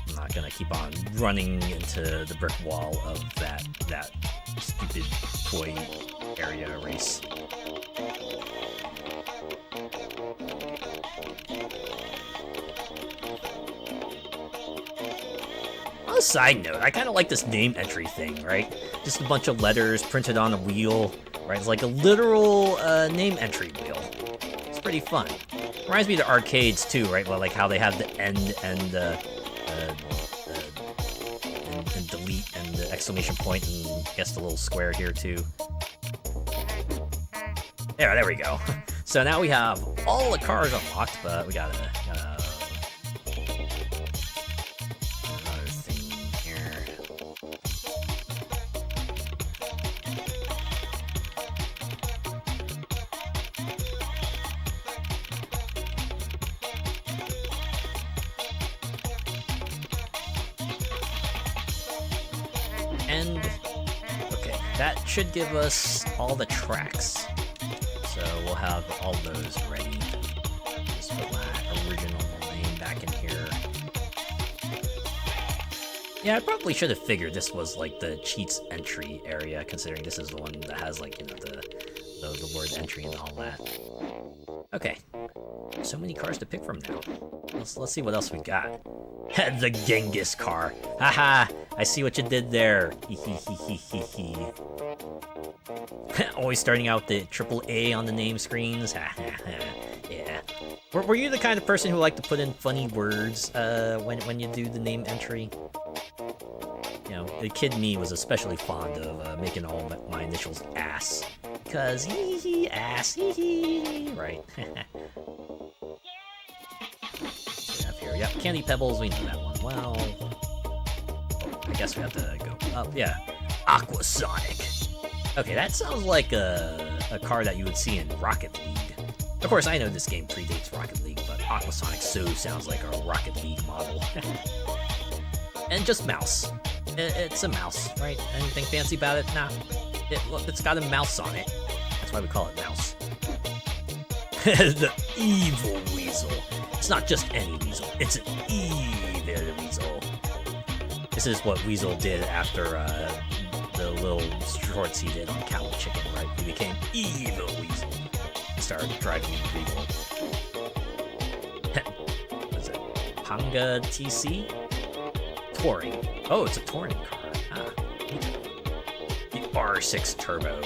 Speaker 1: I'm not gonna keep on running into the brick wall of that stupid toy area race. On a side note, I kind of like this name entry thing, right? Just a bunch of letters printed on a wheel, right? It's like a literal name entry wheel. It's pretty fun. Reminds me of the arcades too, right? Well, like how they have the end and delete and the exclamation point and I guess the little square here too. There we go. So now we have all the cars unlocked, but we gotta another thing here. And okay, that should give us all the tracks. So we'll have all those ready. Just put my original name back in here. Yeah, I probably should have figured this was like the cheats entry area, considering this is the one that has like, you know, the word entry and all that. Okay. So many cars to pick from now. Let's see what else we got. The Genghis car. Haha, I see what you did there. Always starting out the AAA on the name screens. Yeah. Were you the kind of person who liked to put in funny words when you do the name entry? You know, the kid me was especially fond of making all my initials ass. Because ass, right. Here, yep, Candy Pebbles, we know that one well. I guess we have to go up, yeah. Aquasonic. Okay, that sounds like a car that you would see in Rocket League. Of course, I know this game predates Rocket League, but Aquasonic so sounds like a Rocket League model. And just mouse. It's a mouse, right? Anything fancy about it? Nah. Look, it's got a mouse on it. That's why we call it mouse. The evil weasel. It's not just any weasel, it's an evil weasel. This is what Weasel did after the little shorts he did on Cow Chicken, right? He became evil weasel. He started driving legal. What is it? Panga TC? Touring. Oh, it's a touring car. Ah, the R6 Turbo.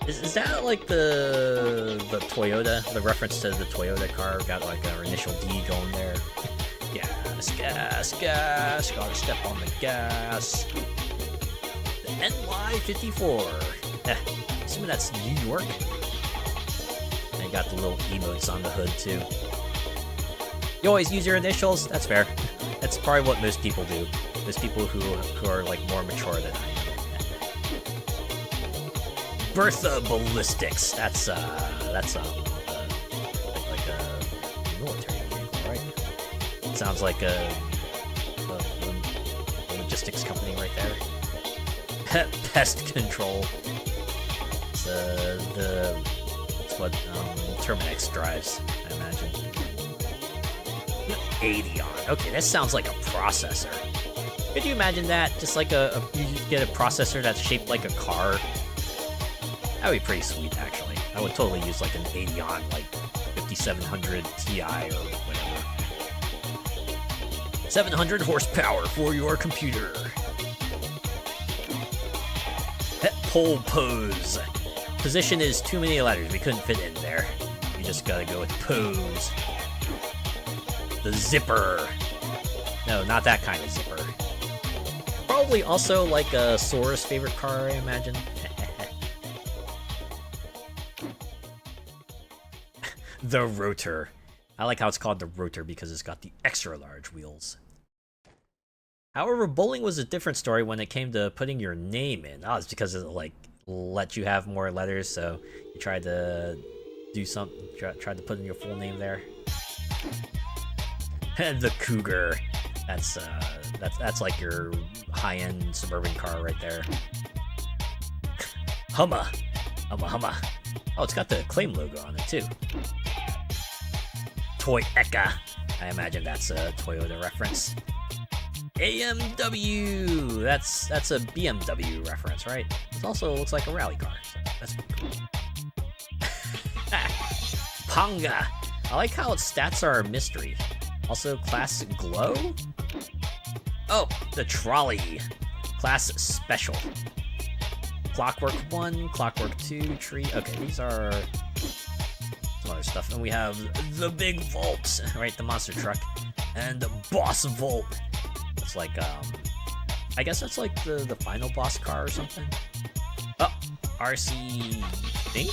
Speaker 1: Is that like the Toyota? The reference to the Toyota car? Got like our initial D going there. Gas, gas, gas. Gotta step on the gas. The NY54. Assuming that's New York. And got the little emotes on the hood too. You always use your initials? That's fair. That's probably what most people do. Most people who are like more mature than I am. Bertha Ballistics. That's like a military vehicle, right? It sounds like a logistics company right there. Pest control. It's it's what Terminix drives, I imagine. Adeon. Okay, that sounds like a processor. Could you imagine that? Just like you get a processor that's shaped like a car. That would be pretty sweet, actually. I would totally use like an Adeon, like 5700 Ti or whatever. 700 horsepower for your computer. Pole pose. Position is too many letters. We couldn't fit in there. You just gotta go with pose. The zipper. No, not that kind of zipper. Probably also like a Sora's favorite car, I imagine. The rotor. I like how it's called the rotor because it's got the extra large wheels. However, bowling was a different story when it came to putting your name in. Oh, it's because it like let you have more letters, so you tried to do something, tried to put in your full name there. The Cougar. That's like your high-end suburban car right there. Humma. Humma. Oh, it's got the Acclaim logo on it too. Toy Eka. I imagine that's a Toyota reference. AMW. That's a BMW reference, right? It also looks like a rally car. So that's pretty cool. Panga. I like how its stats are a mystery. Also, class Glow? Oh, the Trolley. Class Special. Clockwork 1, Clockwork 2, Tree. Okay, these are some other stuff. And we have the Big Volt, right? The monster truck. And the Boss Volt. It's like, I guess that's like the final boss car or something. Oh, RC Think?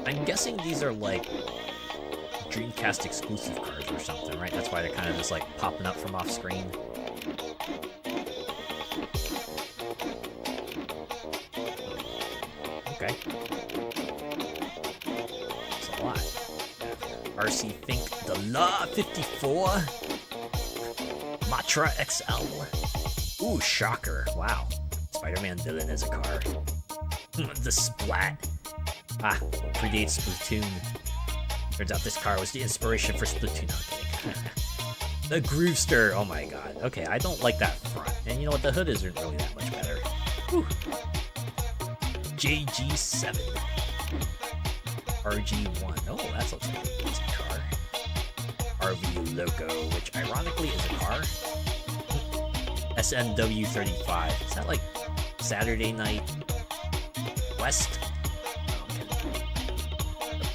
Speaker 1: I'm guessing these are like Dreamcast exclusive cars or something, right? That's why they're kind of just like popping up from off screen. Okay. That's a lot. RC Think the La 54. Matra XL. Ooh, shocker. Wow. Spider-Man villain as a car. The Splat. Ah, predates Splatoon. Turns out this car was the inspiration for Splatoon. No, I'm kidding. The Groovester. Oh my god. Okay, I don't like that front. And you know what? The hood isn't really that much better. Whew. JG7. RG1. Oh, that looks like a decent car. RV Loco, which ironically is a car. SNW35. Is that like Saturday Night West?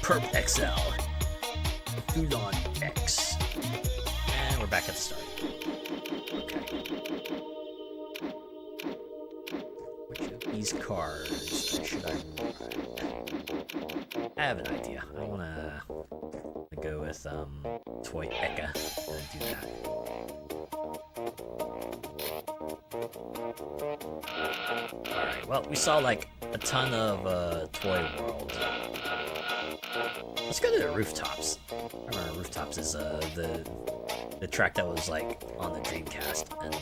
Speaker 1: Perp XL. Fulon X. And we're back at the start. Okay. Which of these cars should I ride? I have an idea. I wanna go with Toy Eka and do that. Alright, well, we saw like a ton of Toy World. Let's go to the Rooftops. I remember Rooftops is the track that was like on the Dreamcast and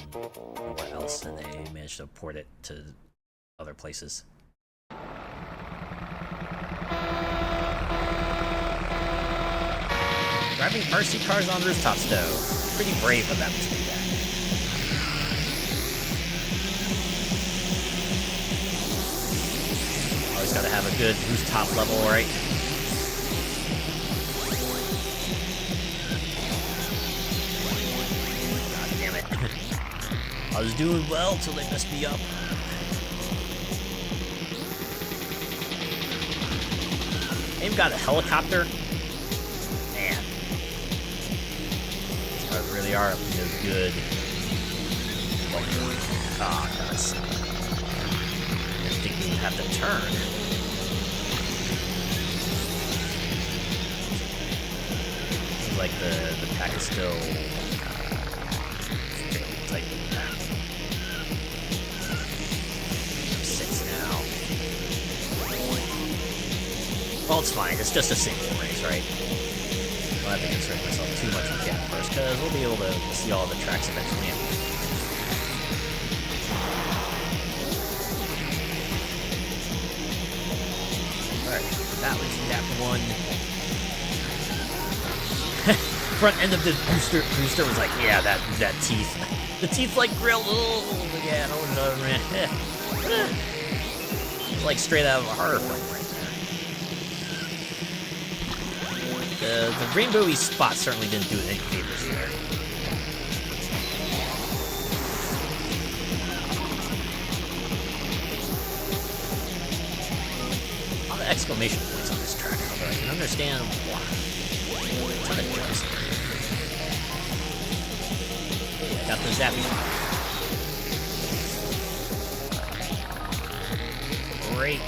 Speaker 1: nowhere else, and they managed to port it to other places. Driving RC cars on rooftops, though. Pretty brave of them to do that. Always gotta have a good rooftop level, right? I was doing well till they messed me up. They've got a helicopter. Man. These cars really are no good. Oh, gosh. I didn't think we would have to turn. Seems like the pack is still tight. 6 now. Well, it's fine. It's just a single race, right? I'll have to concern myself too much with Cat first, because we'll be able to see all the tracks eventually. Alright, that was that one. Front end of the booster was like, yeah, that teeth. The teeth like grill. Oh, yeah, no, man. It's like straight out of a horror film right there. The rainbowy spot certainly didn't do it any favors here. A lot of exclamation points on this track, although I can understand why. A ton of jumps. Got the zappy. Great.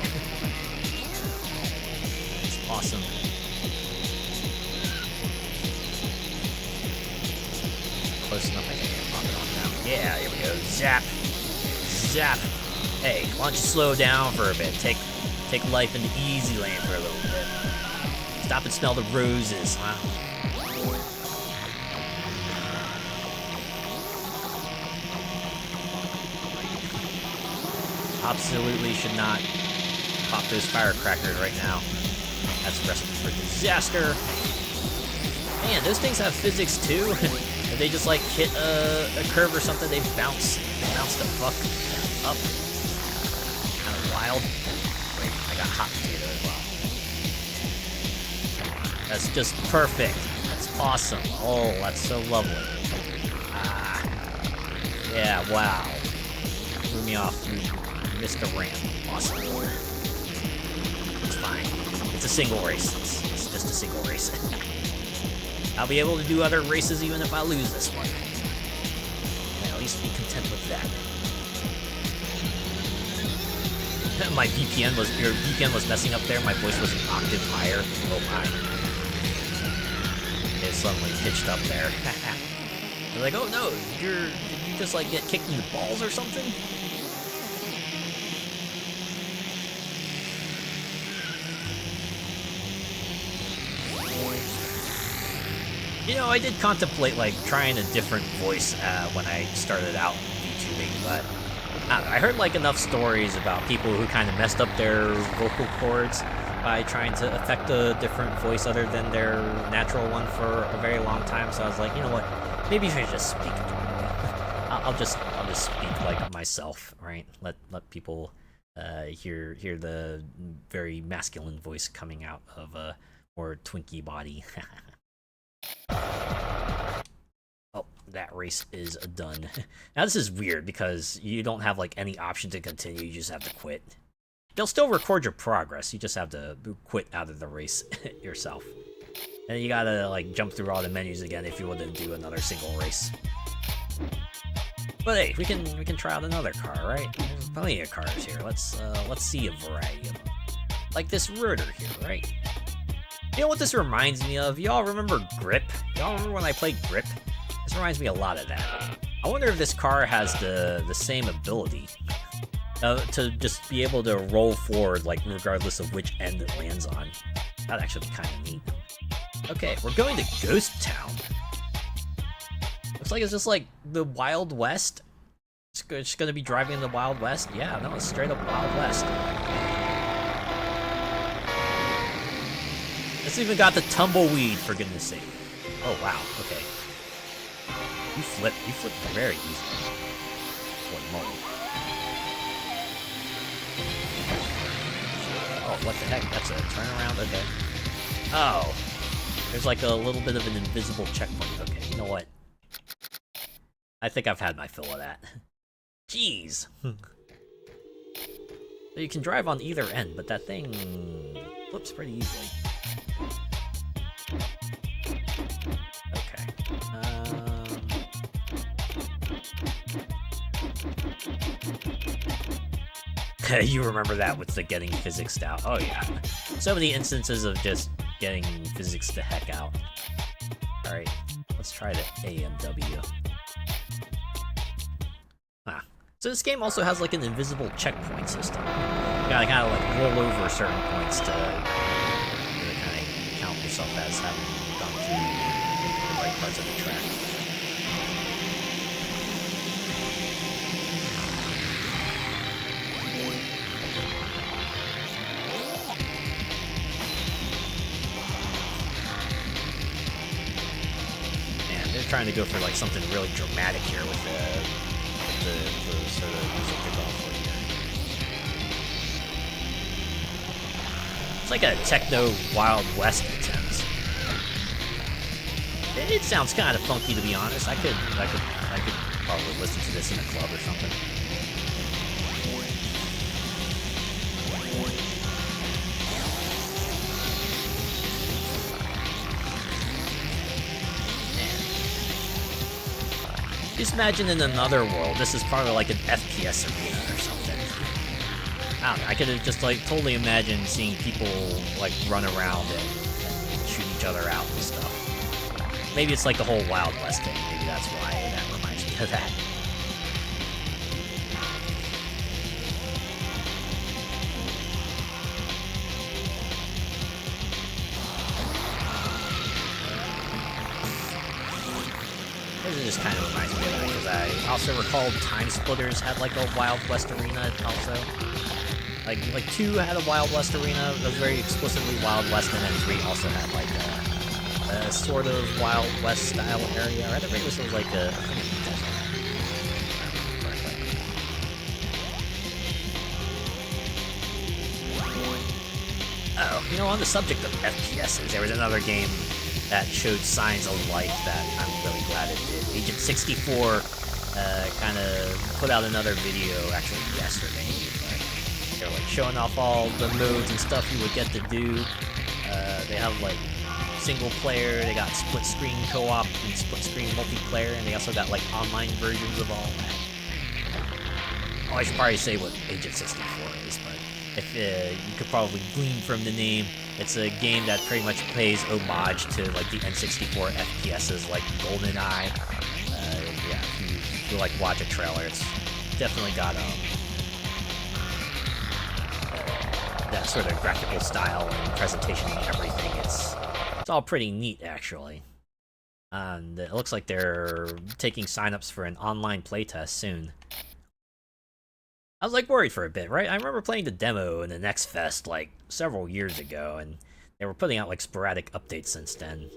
Speaker 1: It's awesome. Close enough, I think I can pop it on now. Yeah, here we go. Zap. Zap. Hey, why don't you slow down for a bit? Take life in the easy lane for a little bit. Stop and smell the roses, huh? Absolutely should not pop those firecrackers right now. That's a recipe for disaster. Man, those things have physics too. If they just like hit a curve or something, they bounce the fuck up. Kind of wild. Wait, I got hot potato as well. That's just perfect. That's awesome. Oh, that's so lovely. Ah. Yeah, wow. Threw me off. Missed a ramp. Awesome. It's fine. It's a single race. It's just a single race. I'll be able to do other races even if I lose this one. I'll at least be content with that. My VPN was messing up there. My voice was an octave higher. Oh my. It suddenly pitched up there. They're like, oh no, did you just like get kicked in the balls or something? You know, I did contemplate, like, trying a different voice when I started out VTubing, but I heard, like, enough stories about people who kind of messed up their vocal cords by trying to affect a different voice other than their natural one for a very long time, so I was like, you know what, maybe I should just speak normally. I'll just speak like myself, right? Let people hear the very masculine voice coming out of a more twinkie body. Oh, that race is done. Now this is weird because you don't have like any option to continue, you just have to quit. You'll still record your progress, you just have to quit out of the race yourself. And you gotta like jump through all the menus again if you want to do another single race. But hey, we can try out another car, right? There's plenty of cars here. Let's see a variety of them. Like this rotor here, right? You know what this reminds me of? Y'all remember Grip? Y'all remember when I played Grip? This reminds me a lot of that. I wonder if this car has the same ability to just be able to roll forward, like regardless of which end it lands on. That'd actually be kind of neat. Okay, we're going to Ghost Town. Looks like it's just like the Wild West. It's just gonna be driving in the Wild West. Yeah, no, it's straight up Wild West. It's even got the tumbleweed, for goodness sake. Oh, wow, okay. You flip very easily. Holy moly. Oh, what the heck? That's a turnaround? Okay. Oh. There's like a little bit of an invisible checkpoint. Okay, you know what? I think I've had my fill of that. Jeez. So you can drive on either end, but that thing flips pretty easily. Okay. You remember that with the getting physics out. Oh yeah. So many instances of just getting physics the heck out. Alright, let's try the AMW. So this game also has like an invisible checkpoint system. You gotta kind of like roll over certain points to kind of count yourself as having gone through the right parts of the track. Man, they're trying to go for like something really dramatic here with the sort of music they're going for here. It's like a techno Wild West attempt. It sounds kind of funky, to be honest. I could probably listen to this in a club or something. Just imagine in another world, this is probably like an FPS arena or something. I don't know, I could have just like totally imagined seeing people like run around and shoot each other out and stuff. Maybe it's like the whole Wild West thing, maybe that's why that reminds me of that. It just kind of reminds me of that, because I also recall Time Splitters had like a Wild West arena also. Like 2 had a Wild West arena that was very explicitly Wild West, and then 3 also had like a sort of Wild West style area. Or at the very least it was like a... Oh, you know, on the subject of FPSs, there was another game that showed signs of life that I'm really glad it did. Agent 64 kind of put out another video, actually yesterday. They're like showing off all the modes and stuff you would get to do. They have like single player, they got split screen co-op and split screen multiplayer, and they also got like online versions of all that. Oh, I should probably say what Agent 64 is, but if you could probably glean from the name, it's a game that pretty much pays homage to like the N64 FPSs like GoldenEye. Yeah, if you like watch a trailer, it's definitely got that sort of graphical style and presentation and everything. It's all pretty neat actually. And it looks like they're taking signups for an online playtest soon. I was like worried for a bit, right? I remember playing the demo in the Next Fest like several years ago, and they were putting out like sporadic updates since then.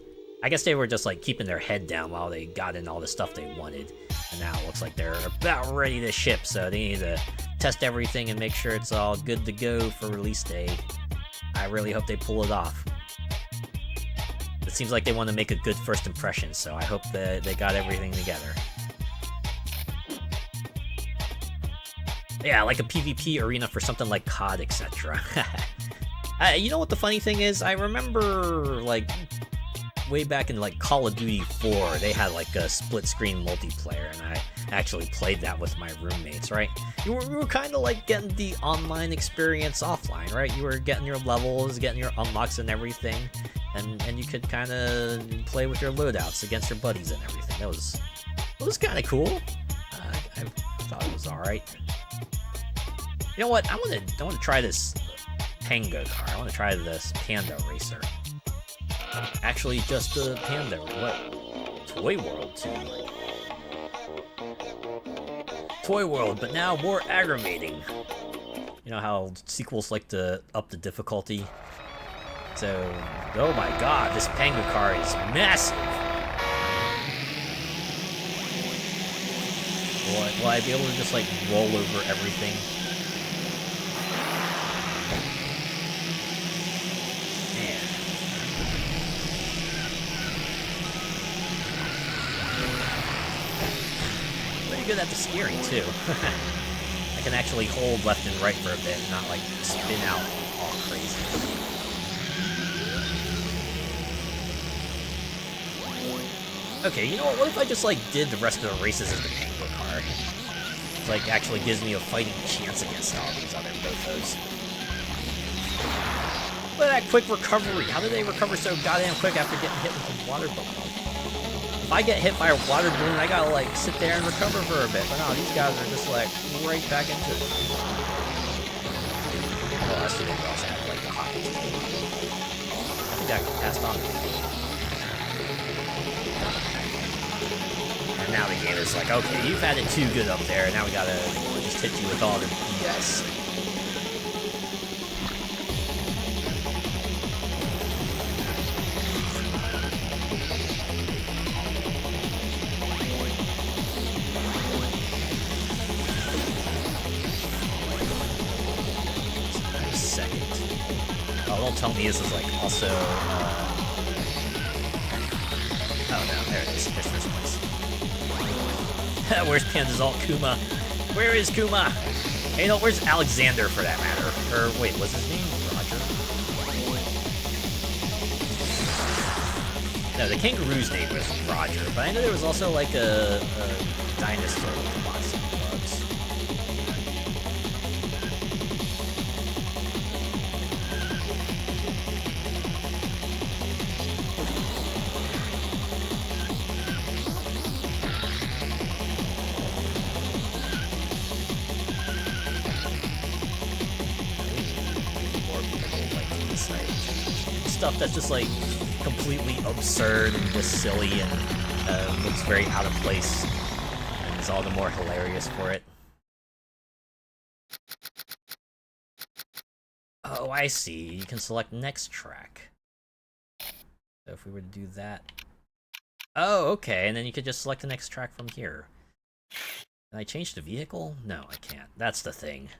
Speaker 1: I guess they were just like keeping their head down while they got in all the stuff they wanted, and now it looks like they're about ready to ship, so they need to test everything and make sure it's all good to go for release day. I really hope they pull it off. It seems like they want to make a good first impression, so I hope that they got everything together. Yeah, like a PvP arena for something like COD, etc. You know what the funny thing is? I remember, like, way back in, like, Call of Duty 4, they had, like, a split-screen multiplayer, and I actually played that with my roommates, right? You were kind of, like, getting the online experience offline, right? You were getting your levels, getting your unlocks and everything, and you could kind of play with your loadouts against your buddies and everything. It was kind of cool. I thought it was alright. You know what? I want to try this Pango car. I want to try this Panda Racer. Actually, just a Panda. What? Toy World too. Toy World, but now more aggravating. You know how sequels like to up the difficulty? So, oh my god, this Pango car is massive. Will I be able to just like roll over everything? pretty good at the steering, too. I can actually hold left and right for a bit and not, like, spin out all crazy. Okay, you know what? What if I just, like, did the rest of the races as the Penguin car? It, like, actually gives me a fighting chance against all these other Bofos. Look at that quick recovery. How did they recover so goddamn quick after getting hit with a water balloon? If I get hit by a water balloon, I gotta, like, sit there and recover for a bit. But no, these guys are just, like, right back into it. Well, that's the they also have, like, the hockey team. I think I passed on. And now the game is like, okay, you've had it too good up there. Now we gotta just hit you with all the BS. Don't tell me this is like also oh no, there it is. There's first place. Where's Panda's alt Kuma? Where is Kuma? Hey no, where's Alexander for that matter? Or wait, what's his name? Roger? No, the kangaroo's name was Roger, but I know there was also like a dinosaur with lots of bugs. Stuff that's just like completely absurd and just silly and looks very out of place and is all the more hilarious for it. Oh, I see. You can select next track. So if we were to do that... Oh, okay, and then you could just select the next track from here. Can I change the vehicle? No, I can't. That's the thing.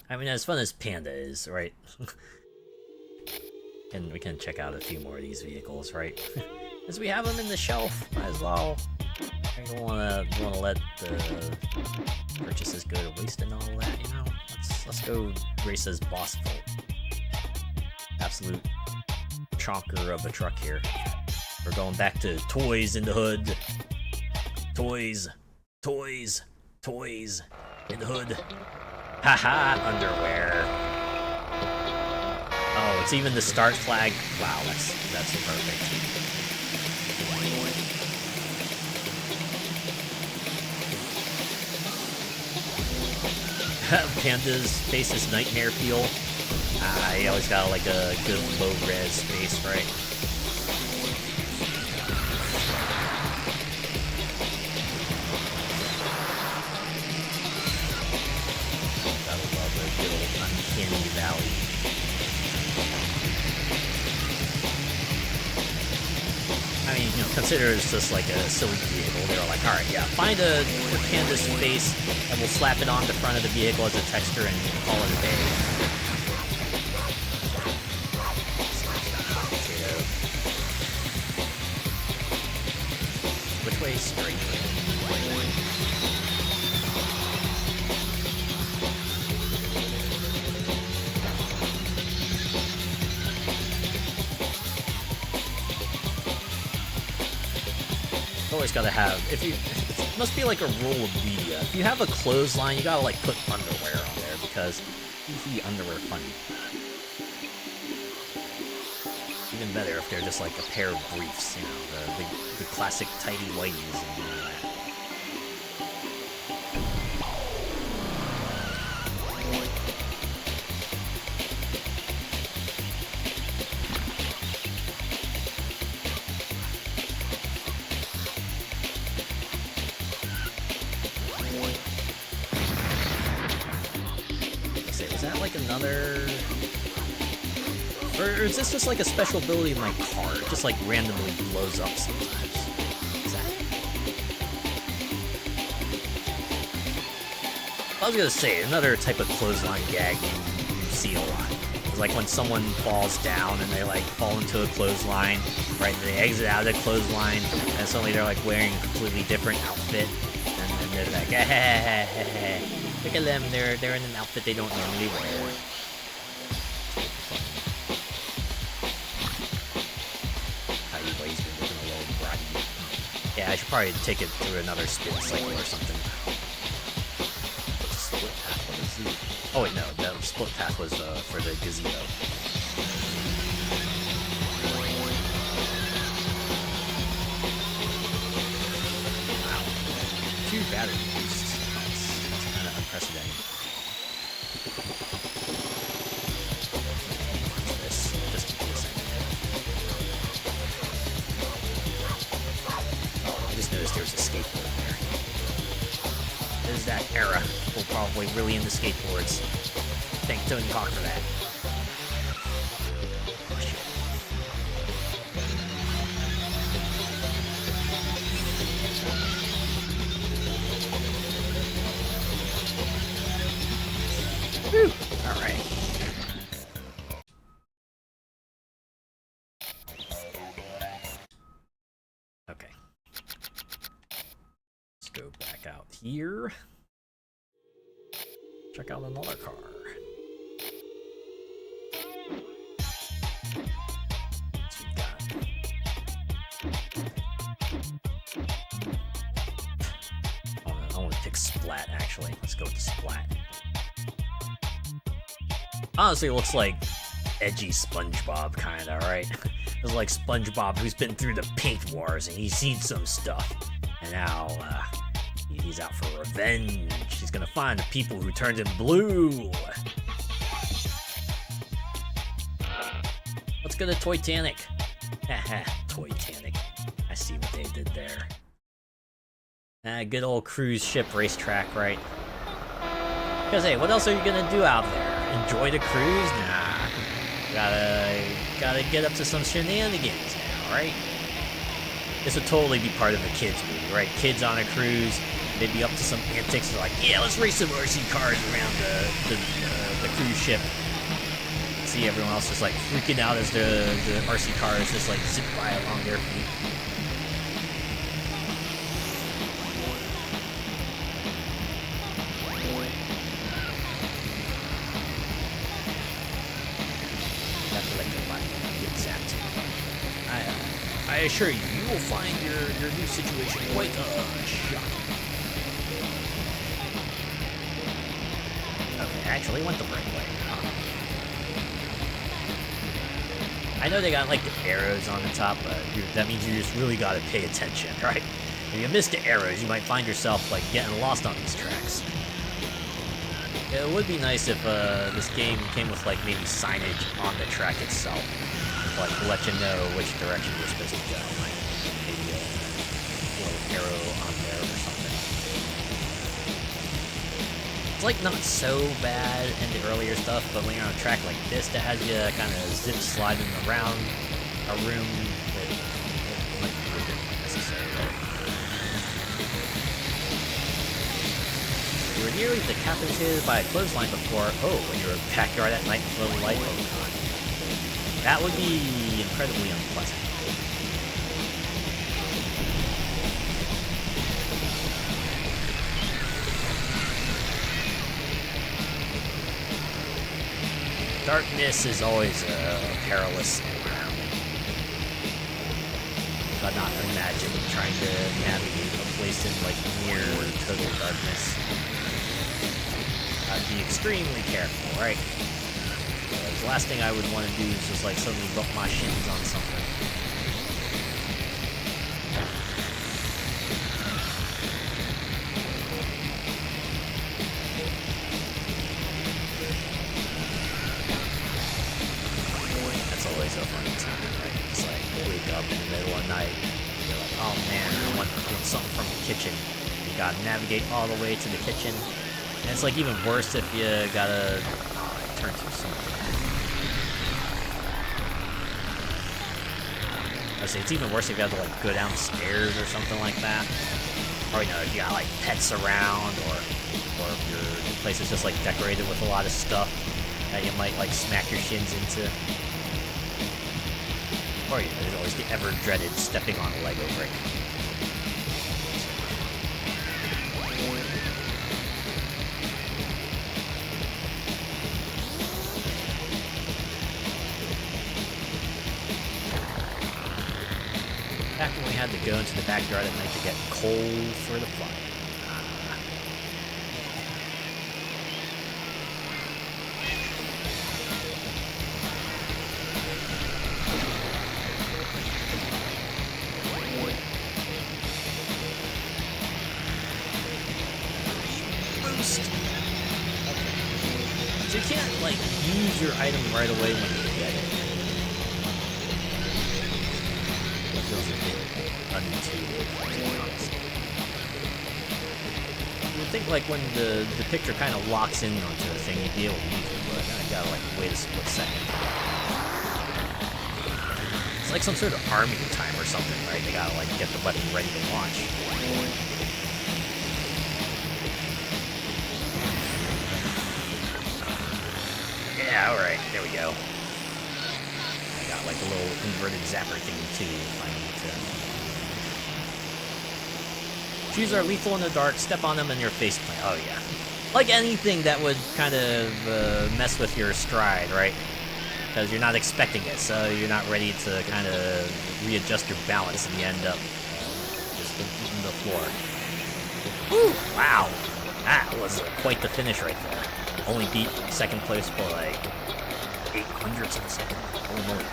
Speaker 1: I mean, as fun as Panda is, right? And we can check out a few more of these vehicles, right? As we have them in the shelf, might as well. I don't wanna let the purchases go to waste and all that, you know? Let's go race as Boss Volt. Absolute chonker of a truck here. We're going back to toys in the hood. Toys, toys, toys in the hood. Haha, underwear. Oh, it's even the start flag. Wow, that's perfect. Panda's face is nightmare peel. He always got like a good low res face, right? Gotta love a good old uncanny valley. I mean, you know, consider it's just like a silly vehicle. They were like, alright, yeah, find a Panda's face and we'll slap it on the front of the vehicle as a texture and call it a day. Which way is straight? Always gotta have, it must be like a rule of media. If you have a clothesline, you gotta like put underwear on there because you see underwear funny. Even better if they're just like a pair of briefs, you know, the classic tidy whities and all that. Another... Or is this just like a special ability in my car? It just like randomly blows up sometimes. Is that it? I was gonna say, another type of clothesline gag you see a lot. It's like when someone falls down and they like fall into a clothesline, right? And they exit out of the clothesline, and suddenly they're like wearing a completely different outfit, and then they're like, look at them, they're in an outfit they don't normally wear. How you boys been looking a little bratty? Yeah, I should probably take it through another spin cycle or something. Split path, what is it? Oh wait, no, that split path was for the gazebo. Wow. 2 battery boosts. That's kind of unprecedented. What's this? Just to do a second. I just noticed there's a skateboard there. There's that era. People probably really into skateboards. Thank Tony Hawk for that. Oh shit. Whew. Alright. Okay. Let's go back out here. Check out another car. What's we got? I want to pick Splat, actually. Let's go with Splat. Honestly, it looks like edgy SpongeBob, kinda, right? It's like SpongeBob who's been through the paint wars and he's seen some stuff. And now, he's out for revenge. He's gonna find the people who turned him blue. Let's go to Toytanic. Haha, Toytanic. I see what they did there. Good old cruise ship racetrack, right? Because hey, what else are you gonna do out there? Enjoy the cruise? Nah. Gotta get up to some shenanigans now, right? This would totally be part of a kids movie, right? Kids on a cruise. They'd be up to some antics. They're like, yeah, let's race some RC cars around the cruise ship. See everyone else just like freaking out as the RC cars just like zip by along their feet. Have to let your body get zapped. I assure you, you will find your new situation quite shocking. Okay, actually went the right way. I know they got like the arrows on the top, but that means you just really gotta pay attention, right? If you miss the arrows, you might find yourself like getting lost on these tracks. It would be nice if this game came with like maybe signage on the track itself, like to let you know which direction you're supposed to go, like maybe a little arrow on there or something. It's like not so bad in the earlier stuff, but when you're on a track like this that has you kind of zip sliding around a room, it might be a bit unnecessary, right? You were nearly decapitated by a clothesline before. Oh, when you were in a backyard at night with a light on. That would be incredibly unpleasant. Darkness is always a perilous environment. But not imagine trying to navigate a place in like near total darkness. I'd be extremely careful, right? Because the last thing I would want to do is just like suddenly bump my shins on something. That's always a funny time, right? It's like you wake up in the middle of the night, and you're like, oh man, I want something from the kitchen. You gotta navigate all the way to the kitchen. And it's like even worse if you gotta turn to something. I say it's even worse if you have to like go down stairs or something like that. Or you know, if you got like pets around, or if your place is just like decorated with a lot of stuff, that you might like smack your shins into. Or you know, there's always the ever dreaded stepping on a Lego brick. Back when we had to go into the backyard at night to get coal for the fire. Boost! Okay. So you can't, like, use your item right away when you get it. It feels a bit unintuitive, to be honest. You would think, like, when the picture kind of locks in onto the thing, you'd be able to use it, but then I gotta, like, wait a split second. It's like some sort of arming time or something, right? They gotta, like, get the weapon ready to launch. Yeah, alright, there we go. I got, like, a little inverted zapper thing, too, if I need to. Shoes are lethal in the dark, step on them and your face plant. Oh, yeah. Like anything that would kind of mess with your stride, right? Because you're not expecting it, so you're not ready to kind of readjust your balance and you end up just eating the floor. Woo! Wow! That was quite the finish right there. Only beat second place for like 800ths of a second. Holy moly.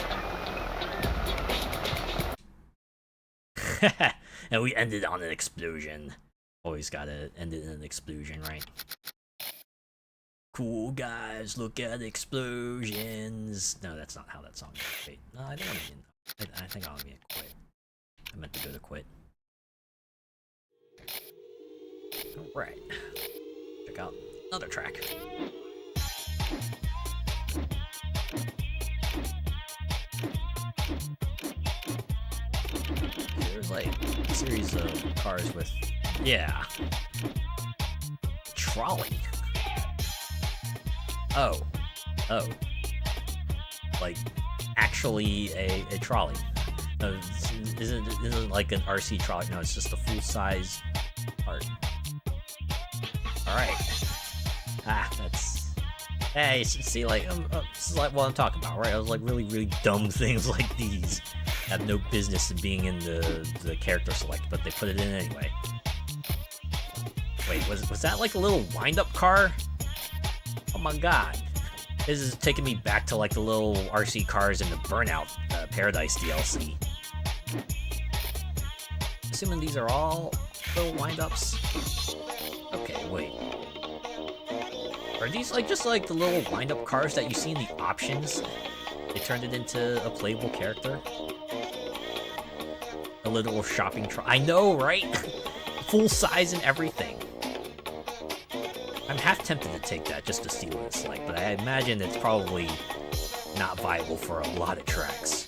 Speaker 1: And we ended on an explosion. Always gotta end it in an explosion, right? Cool guys, look at explosions. No, that's not how that song goes. Wait, no, I don't want to. I think I'll get quit. I meant to go to quit. Alright. Check out another track. There's like a series of cars with, yeah, trolley. Oh, like actually a trolley. No, isn't like an RC trolley. No, it's just a full size cart. All right. That's. Hey, see, like, this is like what I'm talking about, right? I was like really dumb things like these have no business in being in the character select, but they put it in anyway. Wait, was that like a little wind-up car? Oh my god. This is taking me back to like the little RC cars in the Burnout Paradise DLC. Assuming these are all little wind-ups. Okay, wait. Are these like just like the little wind-up cars that you see in the options? They turned it into a playable character? A little shopping I know, right? Full size and everything. I'm half tempted to take that just to see what it's like, but I imagine it's probably not viable for a lot of tracks.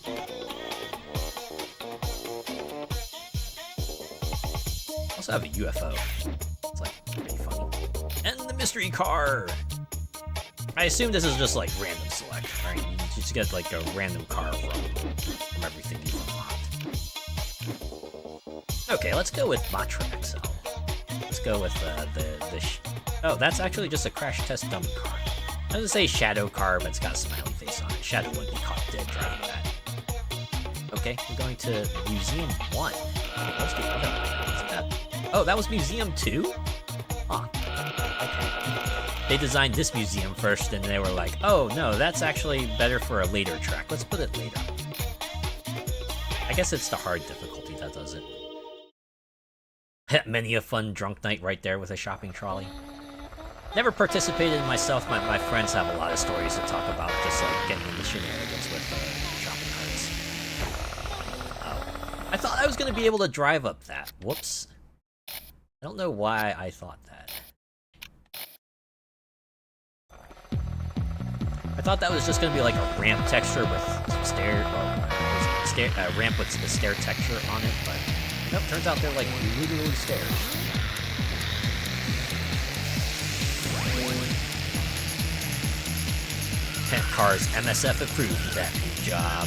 Speaker 1: I also have a UFO. It's like pretty funny. And the mystery car! I assume this is just like random select, right? You just get like a random car from everything you've unlocked. Okay, let's go with bot track, so let's go with oh, that's actually just a crash test dummy car. I was gonna say shadow car, but it's got a smiley face on it. Shadow would be caught dead driving that. Okay, we're going to Museum 1. Okay, what's the other one? What's that? Oh, that was Museum 2? Huh. Okay. They designed this museum first, and they were like, oh, no, that's actually better for a later track. Let's put it later. I guess it's the hard difficulty that does it. Many a fun drunk night right there with a shopping trolley. Never participated in myself. My friends have a lot of stories to talk about, just like getting into shenanigans with shopping carts. Oh. I thought I was going to be able to drive up that. Whoops. I don't know why I thought that. I thought that was just going to be like a ramp texture with some ramp with the stair texture on it, but nope, turns out they're like literally stairs. cars MSF approved. That good job.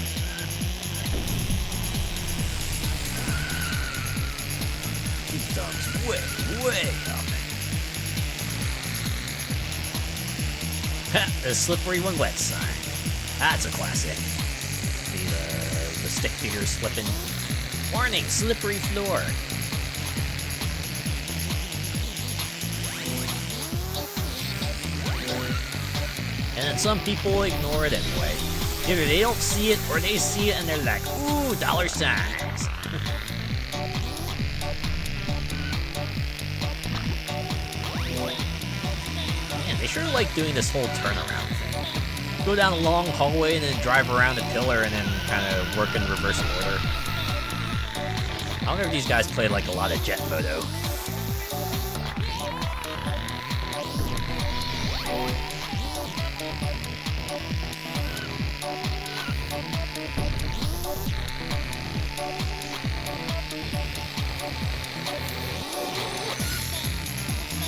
Speaker 1: Two thumbs way up. Ha! The slippery when wet sign. That's a classic. The stick figure slipping. Warning, slippery floor. And then some people ignore it anyway. Either they don't see it or they see it and they're like, ooh, dollar signs. Man, they sure like doing this whole turnaround thing. Go down a long hallway and then drive around a pillar and then kind of work in reverse order. I wonder if these guys played like a lot of Jet Moto.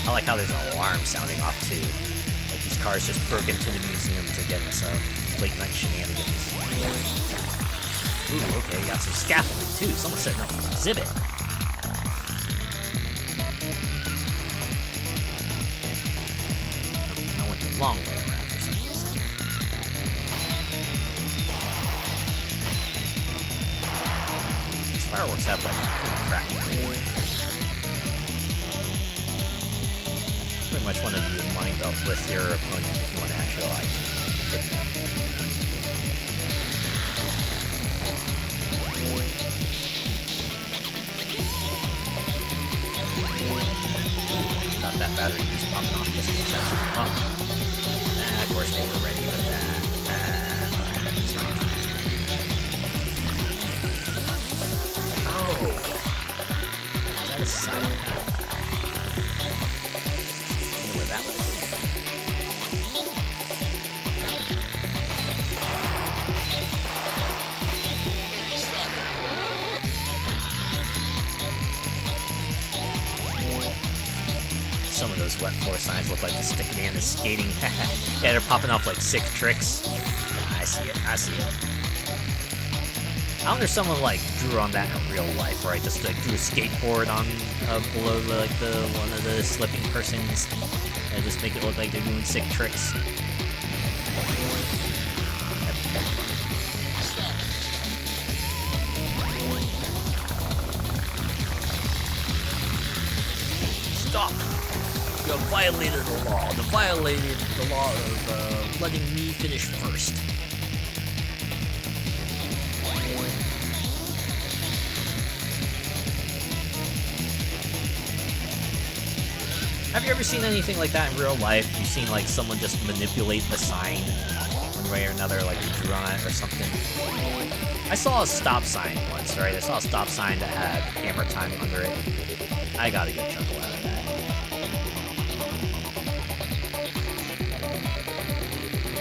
Speaker 1: I like how there's an alarm sounding off too. Like these cars just broke into the museum to get some late night shenanigans. Ooh, okay, got some scaffolding too. Someone's setting up an exhibit. I went the long way around for some reason. These fireworks have like crack. Pretty much want to be lined up with your opponent if you want to actually like hit them. Got that battery just popping off just in case. Of course they were ready with that. Oh! Is that a silent? That was. Some of those wet floor signs look like the stick man is skating. Yeah, they're popping off like 6 tricks. I see it. I see it. I wonder if someone like drew on that in real life, right? Just like drew a skateboard on below like the one of the slipping persons, and just make it look like they're doing sick tricks. Stop! You have violated the law. You violated the law of letting me finish first. Have you ever seen anything like that in real life? You've seen like someone just manipulate the sign one way or another, like you drew on it or something? I saw a stop sign once, right? I saw a stop sign that had hammer time under it. I got a good chuckle out of that.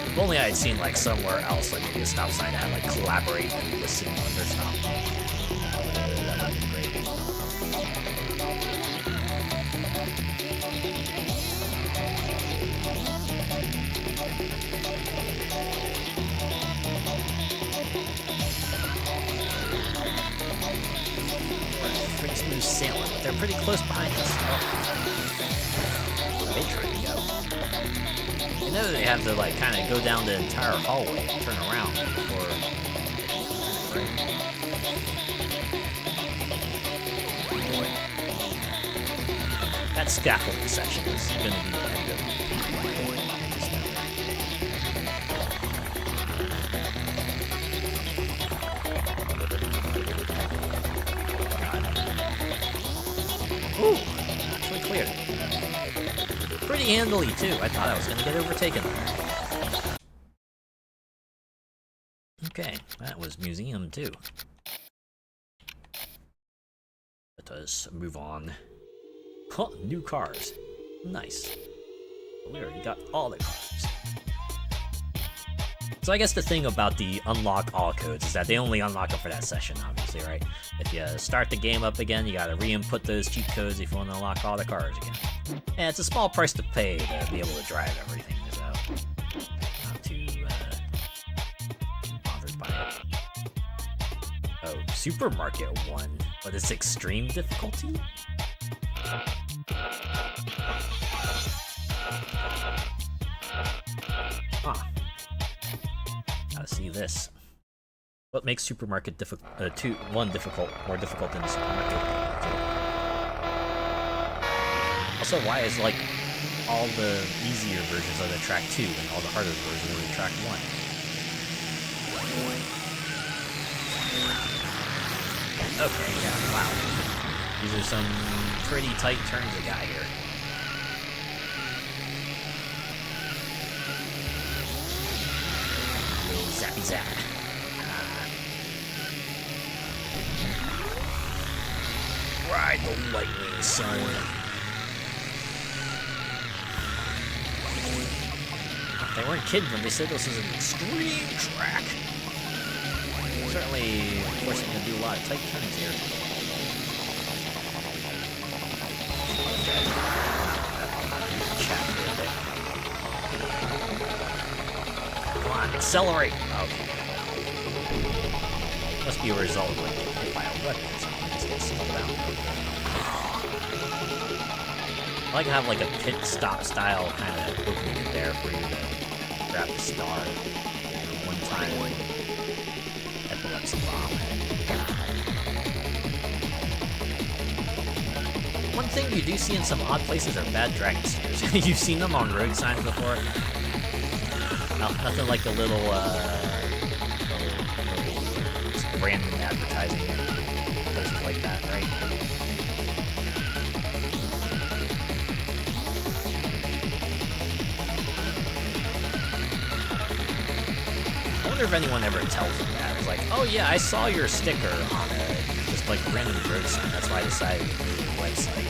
Speaker 1: If only I had seen like somewhere else, like maybe a stop sign that had like collaborate and listen under stop. That would be great. Pretty smooth sailing, but they're pretty close behind us. Oh. They trying to go. You know they have to like kind of go down the entire hallway and turn around before. Right? That scaffolding section is going to be the end of it. Ooh, actually cleared. Pretty handily too. I thought I was going to get overtaken. Okay, that was museum too. Let us move on. Huh, new cars. Nice. We already got all the cars. So I guess the thing about the unlock all codes is that they only unlock them for that session, obviously, right? If you start the game up again, you gotta re-input those cheat codes if you want to unlock all the cars again. And it's a small price to pay to be able to drive everything, so not too Supermarket 1, but it's extreme difficulty? Huh. Gotta see this. What makes Supermarket 1 difficult, more difficult than Supermarket 2? Also, why is, like, all the easier versions of the track 2 and all the harder versions of the track 1? Okay, yeah, wow. These are some pretty tight turns I got here. Little zappy zap. Ride the lightning, son. They weren't kidding when they said this is an extreme track. Certainly forcing to do a lot of tight turns here. Come on, accelerate! Okay. Must be a result of like hit by a weapon or something. Just get slowed down. I like to have like a pit stop style kind of opening there for you to grab the star one time. Epilepsy bomb. One thing you do see in some odd places are bad dragon steers. You've seen them on road signs before? No, nothing like the little random advertising in places like that, right? I wonder if anyone ever tells them that. It's like, oh yeah, I saw your sticker on a just like random road sign. That's why I decided to go to the website.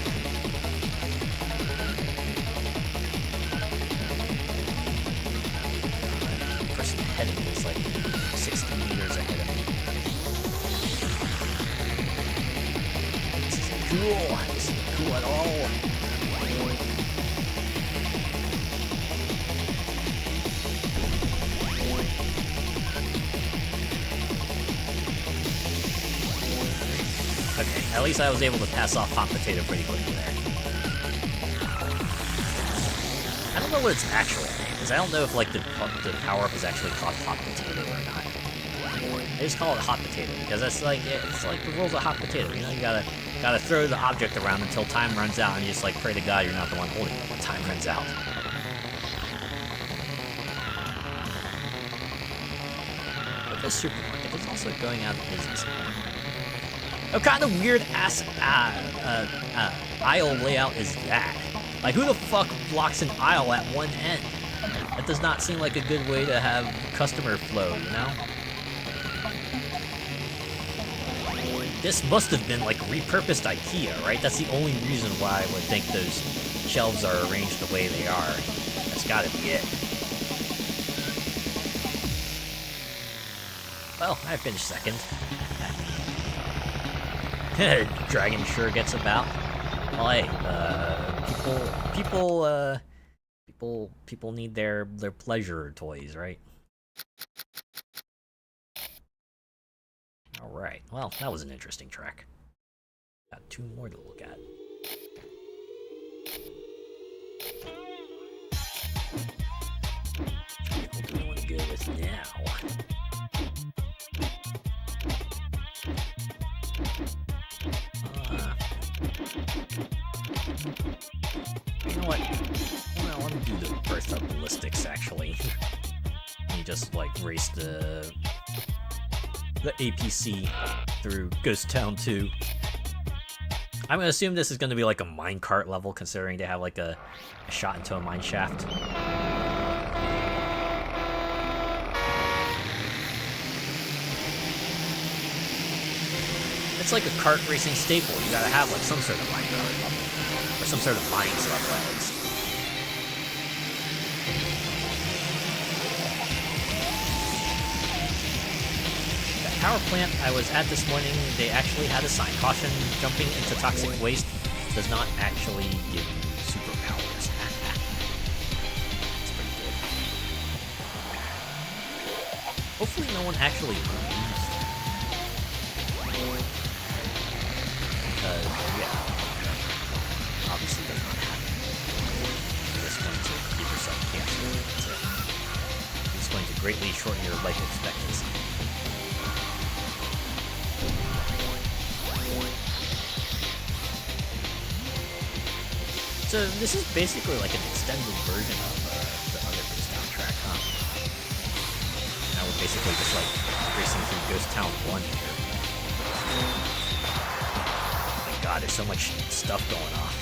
Speaker 1: The person ahead of me is like 60 meters ahead of me. This isn't cool. This isn't cool at all. Okay, at least I was able to pass off Hot Potato pretty quickly there. I don't know what its actual name is. I don't know if like the power-up is actually called Hot Potato or not. I just call it Hot Potato because that's like it's like the rules of Hot Potato. You know, you gotta throw the object around until time runs out, and you just like pray to God you're not the one holding it when time runs out. But this supermarket is also going out of business. What kind of weird ass aisle layout is that? Like, who the fuck blocks an aisle at one end? That does not seem like a good way to have customer flow, you know? This must have been like repurposed IKEA, right? That's the only reason why I would think those shelves are arranged the way they are. That's gotta be it. Well, I finished second. Dragon sure gets about. Well, hey, people need their pleasure toys, right? All right. Well, that was an interesting track. Got 2 more to look at. What do we want to go with now? You know what? I want to do the Birth of Ballistics, actually. You just, like, race the APC through Ghost Town 2. I'm gonna assume this is gonna be like a minecart level, considering they have, like, a shot into a mine shaft. It's like a kart racing staple. You gotta have like some sort of minecart level, or some sort of mines level at least. That power plant I was at this morning, they actually had a sign: caution, jumping into toxic waste does not actually give you superpowers. That's pretty good. Hopefully no one actually believes. greatly shorten your life expectancy. So this is basically like an extended version of the other Ghost Town track, huh? Now we're basically just like racing through Ghost Town 1 here. Oh my god, there's so much stuff going on.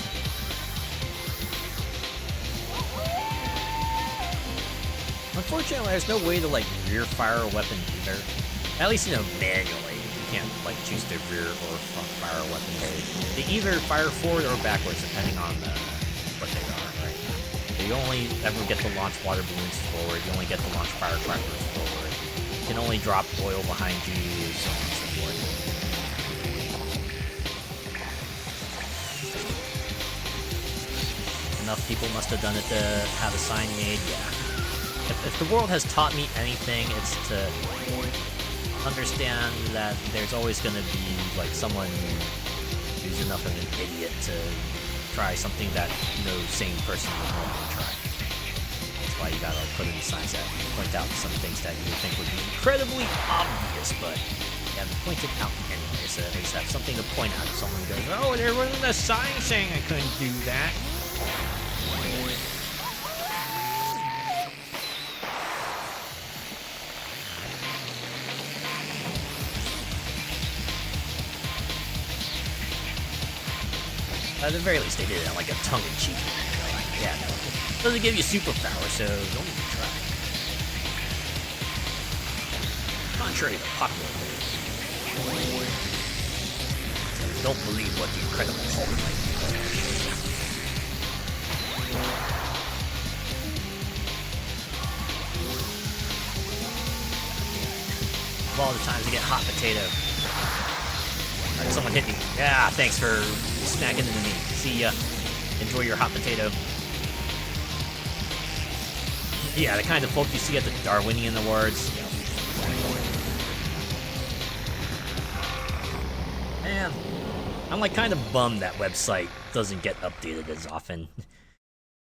Speaker 1: Unfortunately, there's no way to like rear fire a weapon either. At least, you know, manually. You can't like choose to rear or front fire a weapon. They either fire forward or backwards depending on what they are, right? You only ever get to launch water balloons forward. You only get to launch firecrackers forward. You can only drop oil behind you, so on and so forth. Enough people must have done it to have a sign made, yeah. If the world has taught me anything, it's to understand that there's always going to be like someone who's enough of an idiot to try something that no sane person would normally try. That's why you gotta put in signs that point out some things that you would think would be incredibly obvious, but you haven't pointed out anyway, so at least have something to point out if someone goes, oh, there wasn't a sign saying I couldn't do that. At the very least, they did it on like a tongue-in-cheek. Like, yeah, no, it doesn't give you superpower, so don't even try. Contrary to popular belief, don't believe what the Incredible Hulk might do. Of all the times to get hot potato. Alright, someone hit me. Yeah, thanks for snacking into me. See ya. Enjoy your hot potato. Yeah, the kind of folk you see at the Darwinian Awards. Yep. Man, I'm like kind of bummed that website doesn't get updated as often.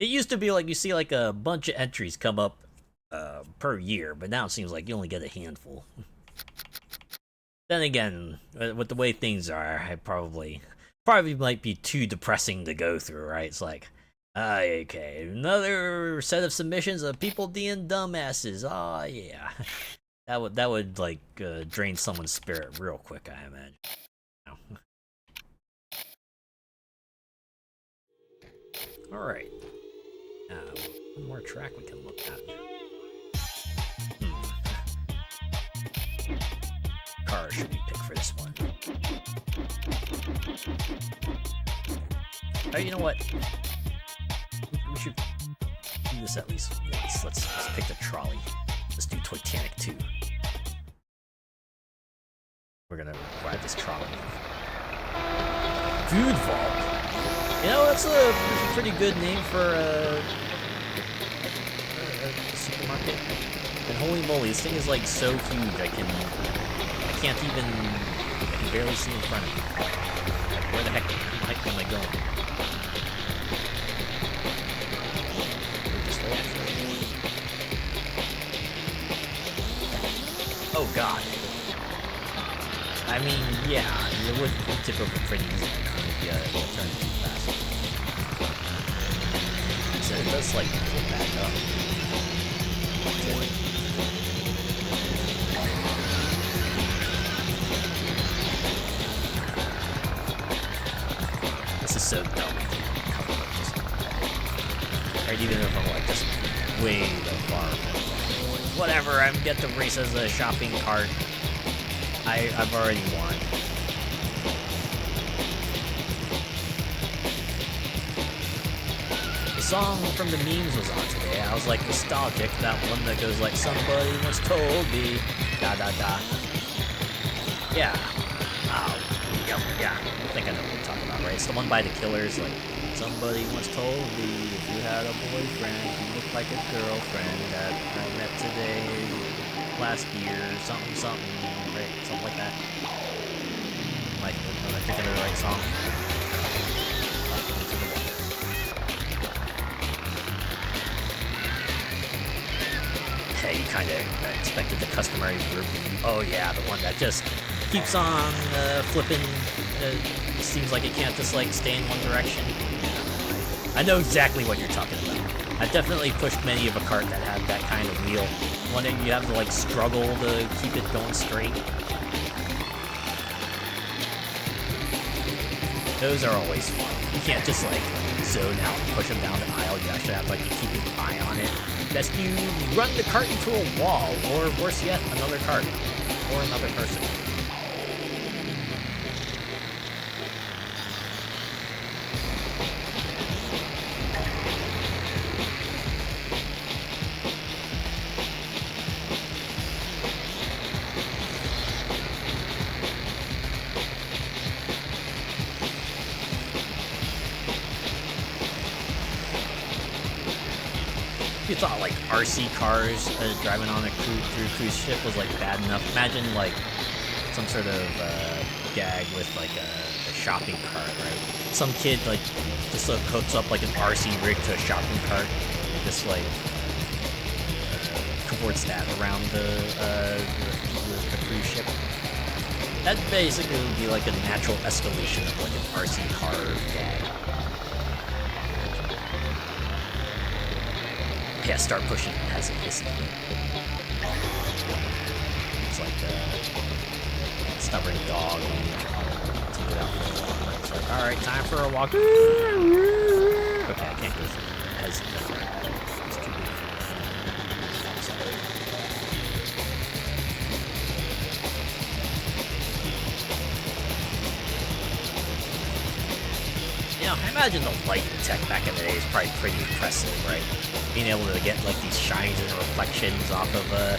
Speaker 1: It used to be like you see like a bunch of entries come up per year, but now it seems like you only get a handful. Then again, with the way things are, I probably might be too depressing to go through, right? It's like, okay, another set of submissions of people being dumbasses. Oh yeah, that would like drain someone's spirit real quick, I imagine. All right, one more track we can look at. Car should be picked for this one. Oh, you know what? We should do this at least once. Let's pick the trolley. Let's do Titanic 2. We're gonna ride this trolley. Food Vault. You know, that's a pretty good name for a supermarket. And holy moly, this thing is like so huge. I can barely see in front of me. Where the heck am I going? This way, actually. Oh god. I mean, yeah, it would tip over pretty easily if you turn too fast. So it does like pull back up. This is so dumb. Right, even if I'm like just way too far. Whatever, I get to race as a shopping cart. I've already won. The song from the memes was on today. I was like nostalgic. That one that goes like, somebody once told me, da da da. Yeah. Oh, yep, yeah. I think I know what we're talking about, right? It's the one by the Killers, like, somebody once told me if you had a boyfriend, you looked like a girlfriend that I met today, last year, something, right? Something like that. Am I thinking of the right song? Hey, you kind kind of expected the customary verb. Oh yeah, the one that just keeps on flipping. Seems like it can't just like stay in one direction. I know exactly what you're talking about. I've definitely pushed many of a cart that have that kind of wheel. One that you have to like struggle to keep it going straight. Those are always fun. You can't just like zone out and push them down the aisle. You actually have like to keep an eye on it. Lest you run the cart into a wall, or worse yet, another cart, or another person. If you thought like RC cars driving on a cruise ship was like bad enough, imagine like some sort of gag with like a shopping cart, right? Some kid like just hooks up like an RC rig to a shopping cart and just like cavorts that around the cruise ship. That basically would be like a natural escalation of like an RC car gag. Yeah, start pushing it as a hissing. It's like a stubborn dog when you take it out for a walk. It's like, alright, time for a walk. Okay, I can't go through it. It's too big. You know, I imagine the lighting tech back in the day is probably pretty impressive, right? Being able to get like these shines and reflections off of a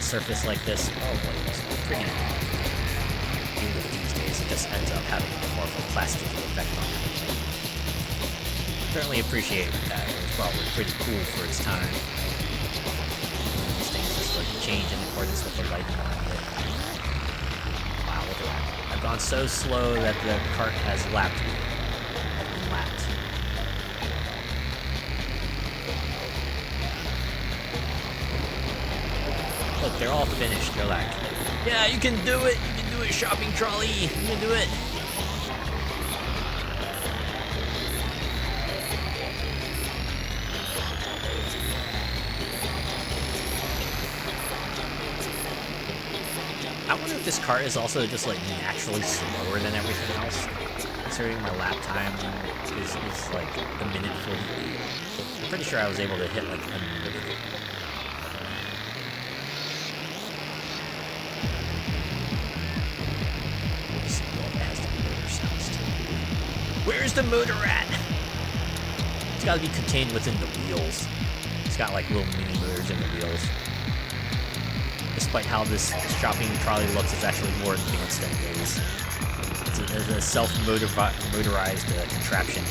Speaker 1: surface like this. Oh boy, it's pretty neat. Even these days, it just ends up having more of a plasticky effect on everything. Certainly appreciate that. It was probably pretty cool for its time. These things just like change in accordance with the lighting around it. Wow, look at that. I've gone so slow that the cart has lapped me. I've been lapped. Look, they're all finished. They're like, yeah, you can do it. You can do it, shopping trolley. You can do it. I wonder if this cart is also just like naturally slower than everything else. Considering my lap time is like a minute 48. I'm pretty sure I was able to hit like a minute. Where's the motor at? It's gotta be contained within the wheels. It's got like little mini motors in the wheels. Despite how this shopping trolley looks, it's actually more advanced than it is. It's a self-motorized contraption.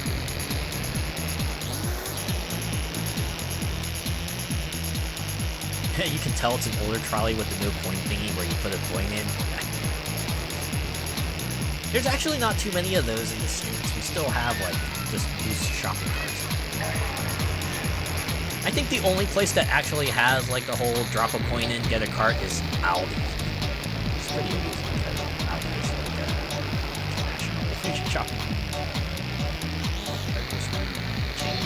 Speaker 1: You can tell it's an older trolley with the no coin thingy where you put a coin in. There's actually not too many of those in the States. We still have, like, just loose shopping carts. I think the only place that actually has, like, the whole drop a coin in, get a cart is Aldi. It's pretty amusing because Aldi is, like, a international shopping chain.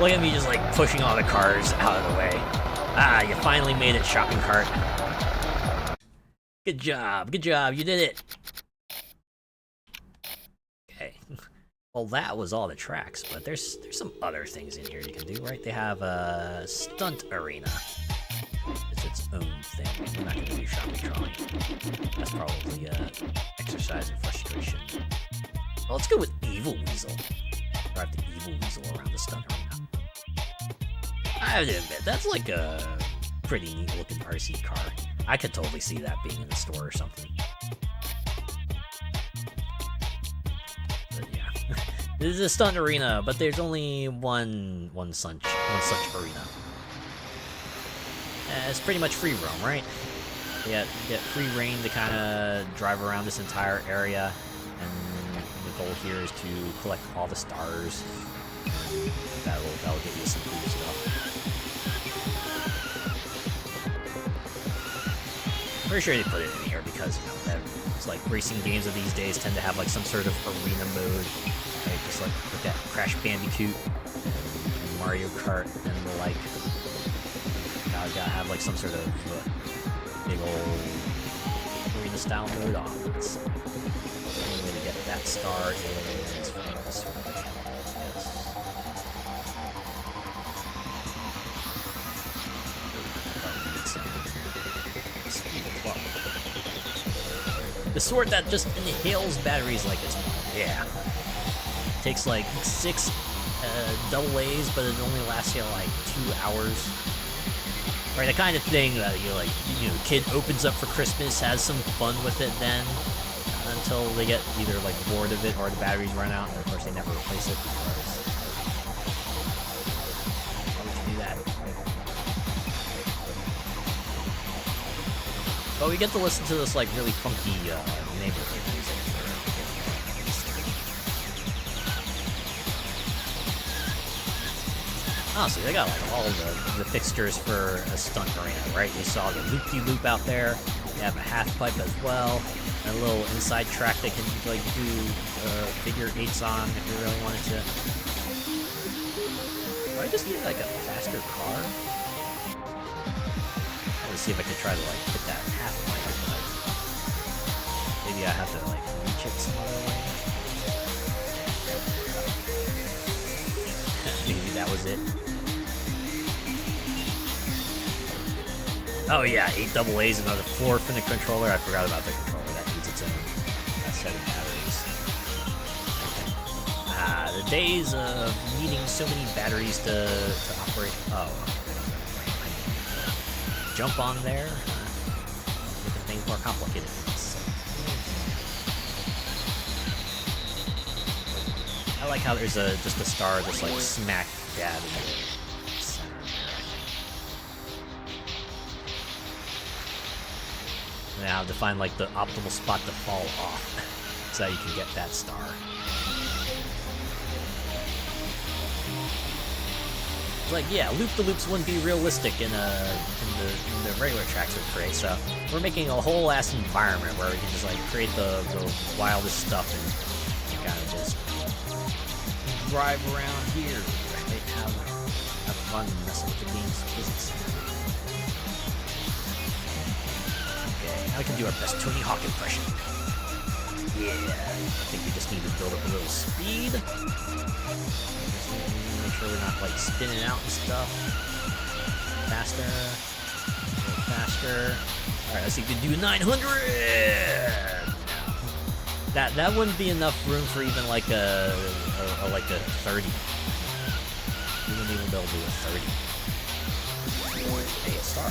Speaker 1: Look at me just like pushing all the cars out of the way. Ah, you finally made it, shopping cart. Good job, you did it. Okay. Well, that was all the tracks, but there's some other things in here you can do, right? They have a stunt arena. It's its own thing. We're not gonna do shopping trolley. That's probably exercise and frustration. Well, let's go with Evil Weasel. Drive the Evil Weasel around the stunt arena. I have to admit, that's like a pretty neat looking RC car. I could totally see that being in the store or something. But yeah, this is a stunt arena, but there's only one such arena. it's pretty much free roam, right? You get free reign to kind of drive around this entire area, and the goal here is to collect all the stars. That'll get you some cool stuff. I'm pretty sure they put it in here because, you know, it's like racing games of these days tend to have like some sort of arena mode, right? Just like at Crash Bandicoot and Mario Kart and the like. Gotta have like some sort of big old arena style mode on. It's the only way to get that star is from this one. The sword that just inhales batteries like it's one. Yeah. Takes like 6 double A's, but it only lasts you like 2 hours. Right, the kind of thing that kid opens up for Christmas, has some fun with it then, until they get either like bored of it or the batteries run out, and of course they never replace it because why would you do that? But we get to listen to this like really funky neighborhood music. Honestly, they got like all the fixtures for a stunt arena, right? You saw the loop-de-loop out there. They have a half pipe as well, and a little inside track they can like do figure eights on if you really wanted to. Do I just need like a faster car? Let's see if I can try to like hit that half pipe. Maybe I have to like reach it some other way. Maybe that was it. Oh yeah, 8 double A's, another 4 from the controller. I forgot about the controller. That needs its own set of batteries. The days of needing so many batteries to operate. Oh, jump on there. Making things more complicated. I like how there's just a star just like smack dab in the center there. And I have to find like the optimal spot to fall off so that you can get that star. It's like, yeah, loop-the-loops wouldn't be realistic in the regular tracks we create, so we're making a whole ass environment where we can just like create the wildest stuff and kind of just drive around here, right? Have fun messing with the game's physics. Okay, now we can do our best Tony Hawk impression. Yeah, I think we just need to build up a little speed. Make sure we're not like spinning out and stuff. Faster, a little faster. All right, let's see if we can do 900. That wouldn't be enough room for even like a 30. We wouldn't even be able to do a 30. Hey, a star.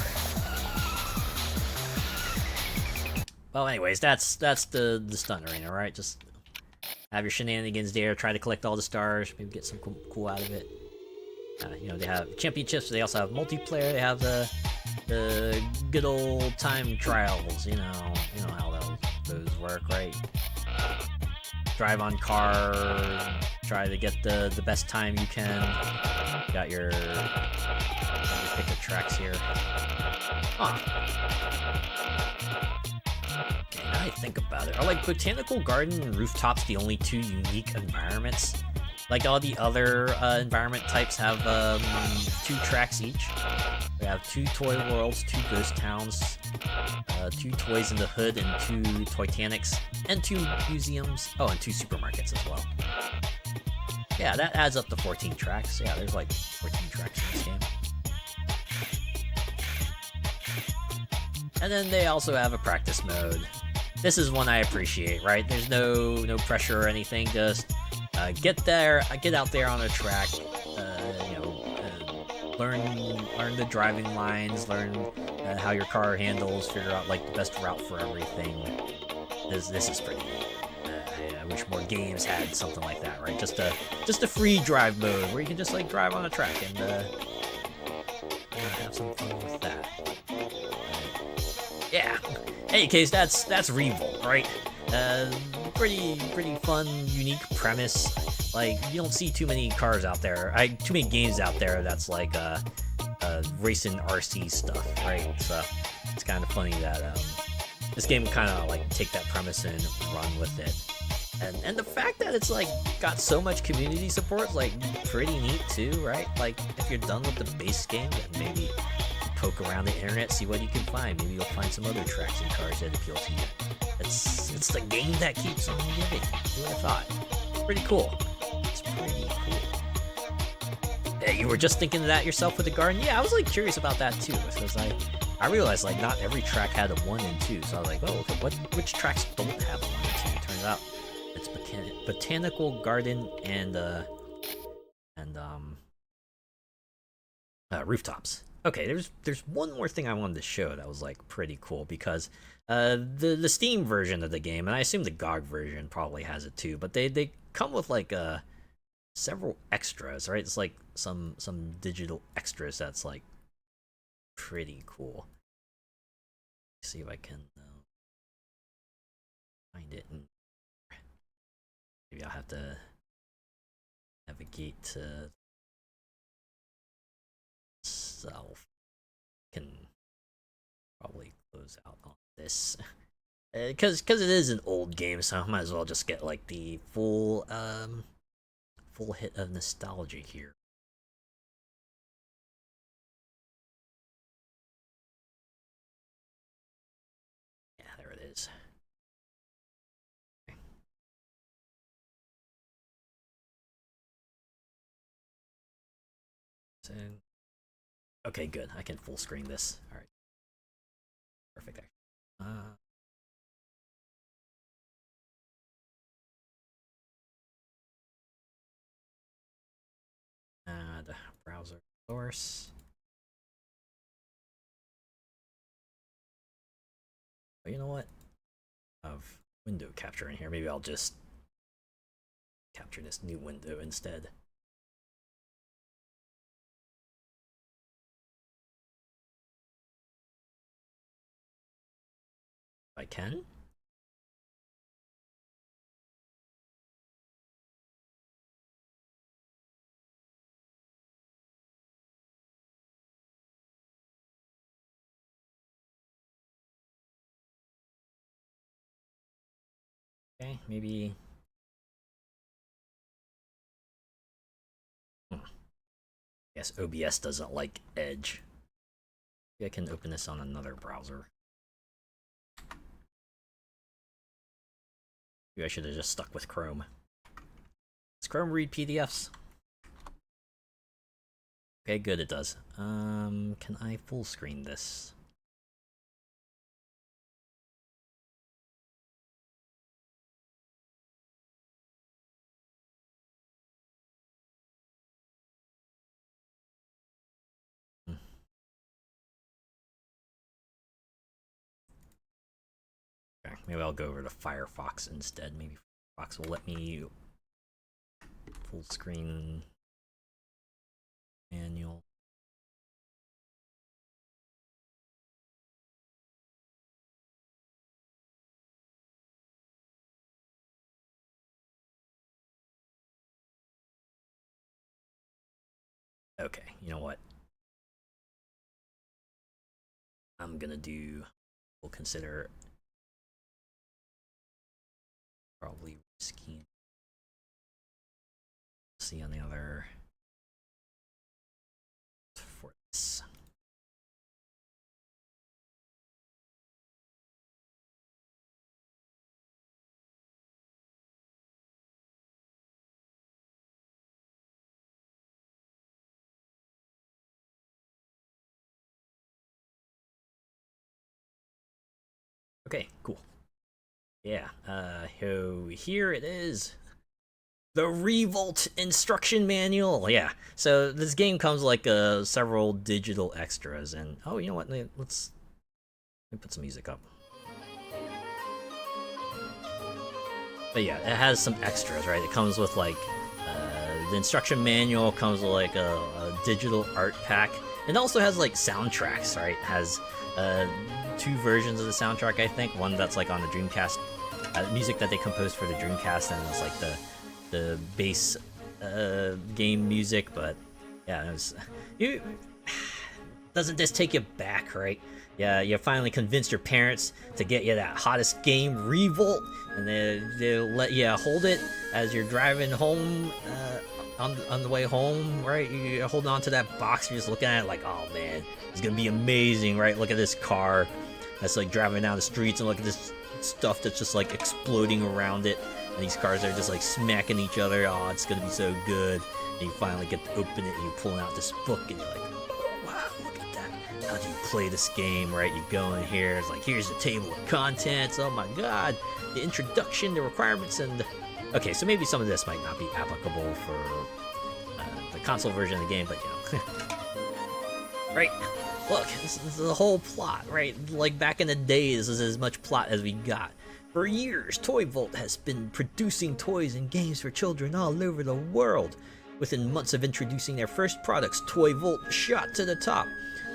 Speaker 1: Well, anyways, that's the stunt arena, right? Just have your shenanigans there, try to collect all the stars, maybe get some cool out of it. They have championships, they also have multiplayer, they have the good old time trials, you know how those work, right? Drive on car, try to get the best time you can. Got your pick of tracks here. Huh. Okay, now I think about it. Are like Botanical Garden and Rooftops the only 2 unique environments? Like all the other environment types have 2 tracks each. We have 2 toy worlds, 2 ghost towns, 2 toys in the hood, and 2 Toytanics, and 2 museums. Oh, and 2 supermarkets as well. Yeah, that adds up to 14 tracks. Yeah, there's like 14 tracks in this game. And then they also have a practice mode. This is one I appreciate, right? There's no pressure or anything. Just get out there on a track. Learn the driving lines. Learn how your car handles. Figure out like the best route for everything. This is pretty neat. I wish more games had something like that, right? Just a free drive mode where you can just like drive on a track and have some fun with that. Yeah. Any case, that's Revolt, right? Pretty fun, unique premise. Like, you don't see too many cars out there. Too many games out there that's like racing RC stuff, right? So it's kind of funny that this game kind of like take that premise and run with it. And the fact that it's like got so much community support is like pretty neat too, right? Like if you're done with the base game, then maybe poke around the internet, see what you can find. Maybe you'll find some other tracks and cars that appeal to you. It's the game that keeps on giving. Who would have thought? Pretty cool. It's pretty cool. Hey, you were just thinking of that yourself with the garden? Yeah, I was like curious about that too. Because I realized like not every track had a 1 and 2, so I was like, oh, okay, which tracks don't have a 1 and 2? Turns out it's botanical garden and rooftops. Okay, there's one more thing I wanted to show that was like pretty cool because the Steam version of the game, and I assume the GOG version probably has it too, but they come with like several extras, right? It's like some digital extras that's like pretty cool. Let's see if I can find it. And maybe I'll have to navigate to self. Can probably close out on this because it is an old game, so I might as well just get like the full hit of nostalgia here. Yeah, there it is. So, okay, good. I can full screen this. All right, perfect. Add browser source. Oh, you know what? Of window capture in here. Maybe I'll just capture this new window instead. If I can. Okay, maybe. Guess OBS doesn't like Edge. Maybe I can open this on another browser. Maybe I should have just stuck with Chrome. Does Chrome read PDFs? Okay, good, it does. Can I full screen this? Okay, maybe I'll go over to Firefox instead. Maybe Firefox will let me full screen manual. Okay, you know what? I'm gonna do. We'll consider probably risky. See on the other for this. Okay, cool. Yeah, so here it is. The Revolt instruction manual. Yeah, so this game comes like several digital extras, and oh, you know what? Let me put some music up. But yeah, it has some extras, right? It comes with like the instruction manual, comes with like a digital art pack, It also has like soundtracks, right? It has 2 versions of the soundtrack, I think. One that's like on the Dreamcast, music that they composed for the Dreamcast, and it's like the base game music. But yeah, it was, doesn't this take you back, right? Yeah, you finally convinced your parents to get you that hottest game, Revolt, and they'll let you hold it as you're driving home, on the way home, right? You're holding on to that box, you're just looking at it like, oh man, it's gonna be amazing, right? Look at this car that's like driving down the streets, and look at this stuff that's just like exploding around it, and these cars are just like smacking each other. Oh, it's gonna be so good. And you finally get to open it, and you're pulling out this book, and you're like, wow, look at that. How do you play this game, right? You go in here, it's like, here's the table of contents. Oh my god, the introduction, the requirements, and okay, so maybe some of this might not be applicable for the console version of the game, but you know. Right? Look, this is the whole plot, right? Like back in the day, this is as much plot as we got. For years, Toy Vault has been producing toys and games for children all over the world. Within months of introducing their first products, Toy Vault shot to the top.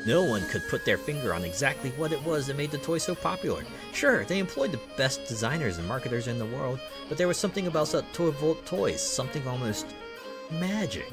Speaker 1: No one could put their finger on exactly what it was that made the toy so popular. Sure, they employed the best designers and marketers in the world, but there was something about Toy Vault toys, something almost magic.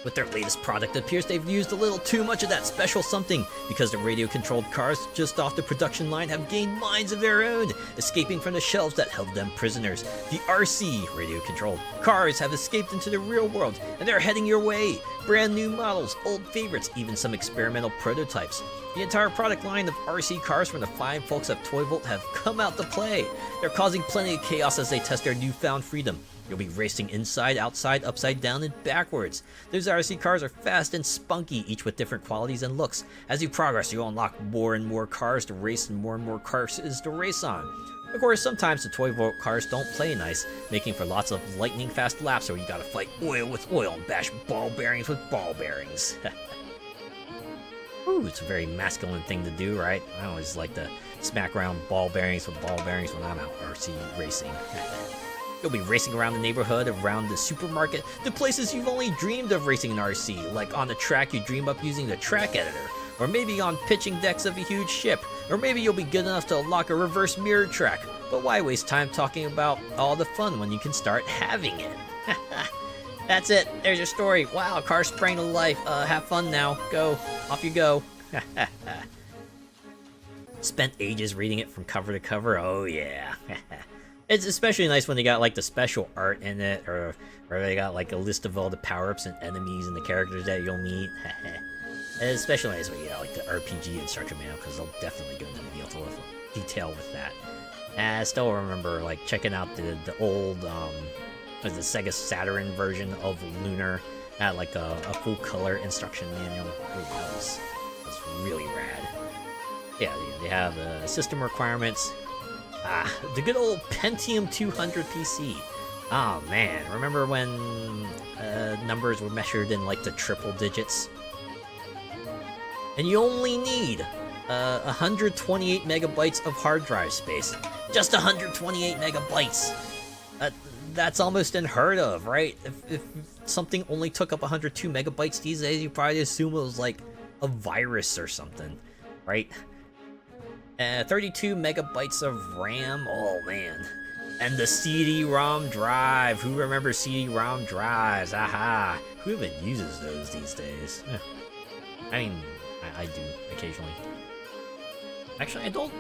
Speaker 1: With their latest product, it appears they've used a little too much of that special something, because the radio-controlled cars just off the production line have gained minds of their own, escaping from the shelves that held them prisoners. The RC, radio-controlled cars, have escaped into the real world, and they're heading your way. Brand new models, old favorites, even some experimental prototypes. The entire product line of RC cars from the fine folks at Toy Vault have come out to play. They're causing plenty of chaos as they test their newfound freedom. You'll be racing inside, outside, upside down, and backwards. Those RC cars are fast and spunky, each with different qualities and looks. As you progress, you'll unlock more and more cars to race and more cars to race on. Of course, sometimes the Toy Vault cars don't play nice, making for lots of lightning fast laps where you gotta fight oil with oil and bash ball bearings with ball bearings. Ooh, it's a very masculine thing to do, right? I always like to smack around ball bearings with ball bearings when I'm out RC racing. You'll be racing around the neighborhood, around the supermarket, the places you've only dreamed of racing in RC, like on the track you dream up using the track editor, or maybe on pitching decks of a huge ship, or maybe you'll be good enough to unlock a reverse mirror track. But why waste time talking about all the fun when you can start having it? That's it. There's your story. Wow, car sprang to life. Have fun now. Go. Off you go. Spent ages reading it from cover to cover. Oh yeah. It's especially nice when they got like the special art in it, or they got like a list of all the power-ups and enemies and the characters that you'll meet. And it's especially nice when you got like the RPG instruction manual, because they'll definitely go into detail with that. And I still remember like checking out the old the Sega Saturn version of Lunar, had like a full color instruction manual. Ooh, that was really rad. Yeah, they have system requirements. The good old Pentium 200 PC. Oh man, remember when numbers were measured in like the triple digits? And you only need 128 megabytes of hard drive space. Just 128 megabytes. That's almost unheard of, right? If something only took up 102 megabytes these days, you probably assume it was like a virus or something, right? 32 megabytes of RAM, oh man. And the CD-ROM drive, who remembers CD-ROM drives? Aha! Who even uses those these days? I mean, I do, occasionally. Actually, I don't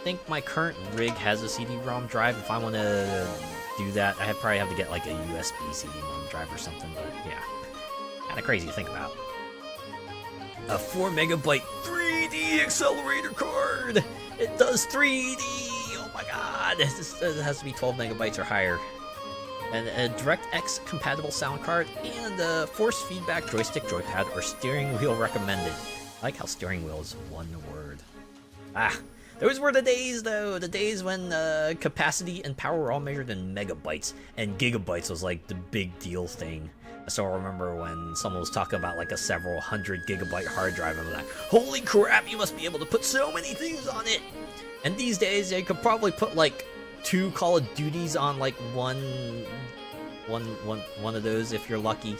Speaker 1: think my current rig has a CD-ROM drive. If I want to do that, I probably have to get like a USB CD-ROM drive or something, but yeah. Kinda crazy to think about. A 4 megabyte 3D accelerator card! It does 3D! Oh my god! It has to be 12 megabytes or higher. And a DirectX compatible sound card, and a force feedback joystick, joypad, or steering wheel recommended. I like how steering wheel is one word. Those were the days though, the days when capacity and power were all measured in megabytes, and gigabytes was like the big deal thing. I still remember when someone was talking about like a several hundred gigabyte hard drive, and I'm like, holy crap, you must be able to put so many things on it! And these days, you could probably put like 2 Call of Duties on like one of those if you're lucky.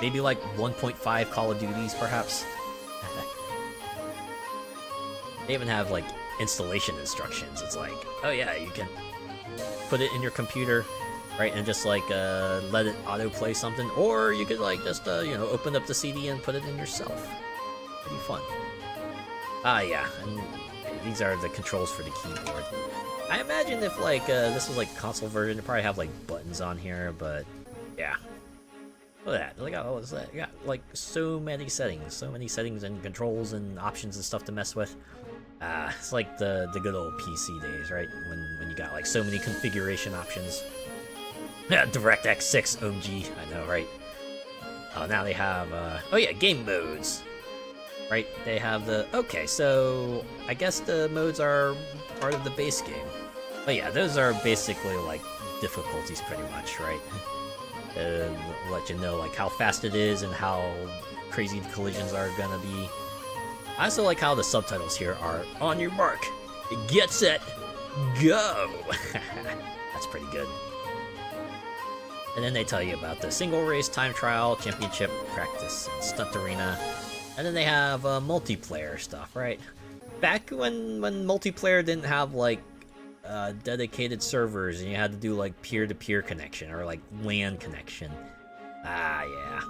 Speaker 1: Maybe like 1.5 Call of Duties, perhaps. They even have like installation instructions. It's like, oh yeah, you can put it in your computer, right, and just like let it autoplay something, or you could like just open up the CD and put it in yourself. Pretty fun. Yeah, and these are the controls for the keyboard. I imagine if like this was like a console version, it'd probably have like buttons on here, but yeah. Look at that. Look at all this. You got like so many settings and controls and options and stuff to mess with. It's like the good old PC days, right? When you got like so many configuration options. Yeah, DirectX 6, OMG, I know, right? Oh, now they have oh yeah, game modes. Right? They have okay, so I guess the modes are part of the base game. But yeah, those are basically like difficulties pretty much, right? Let you know like how fast it is and how crazy the collisions are gonna be. I also like how the subtitles here are on your mark, get set, go. That's pretty good. And then they tell you about the single race, time trial, championship, practice, and stunt arena. And then they have multiplayer stuff, right? Back when multiplayer didn't have like dedicated servers and you had to do like peer-to-peer connection or like LAN connection. Yeah.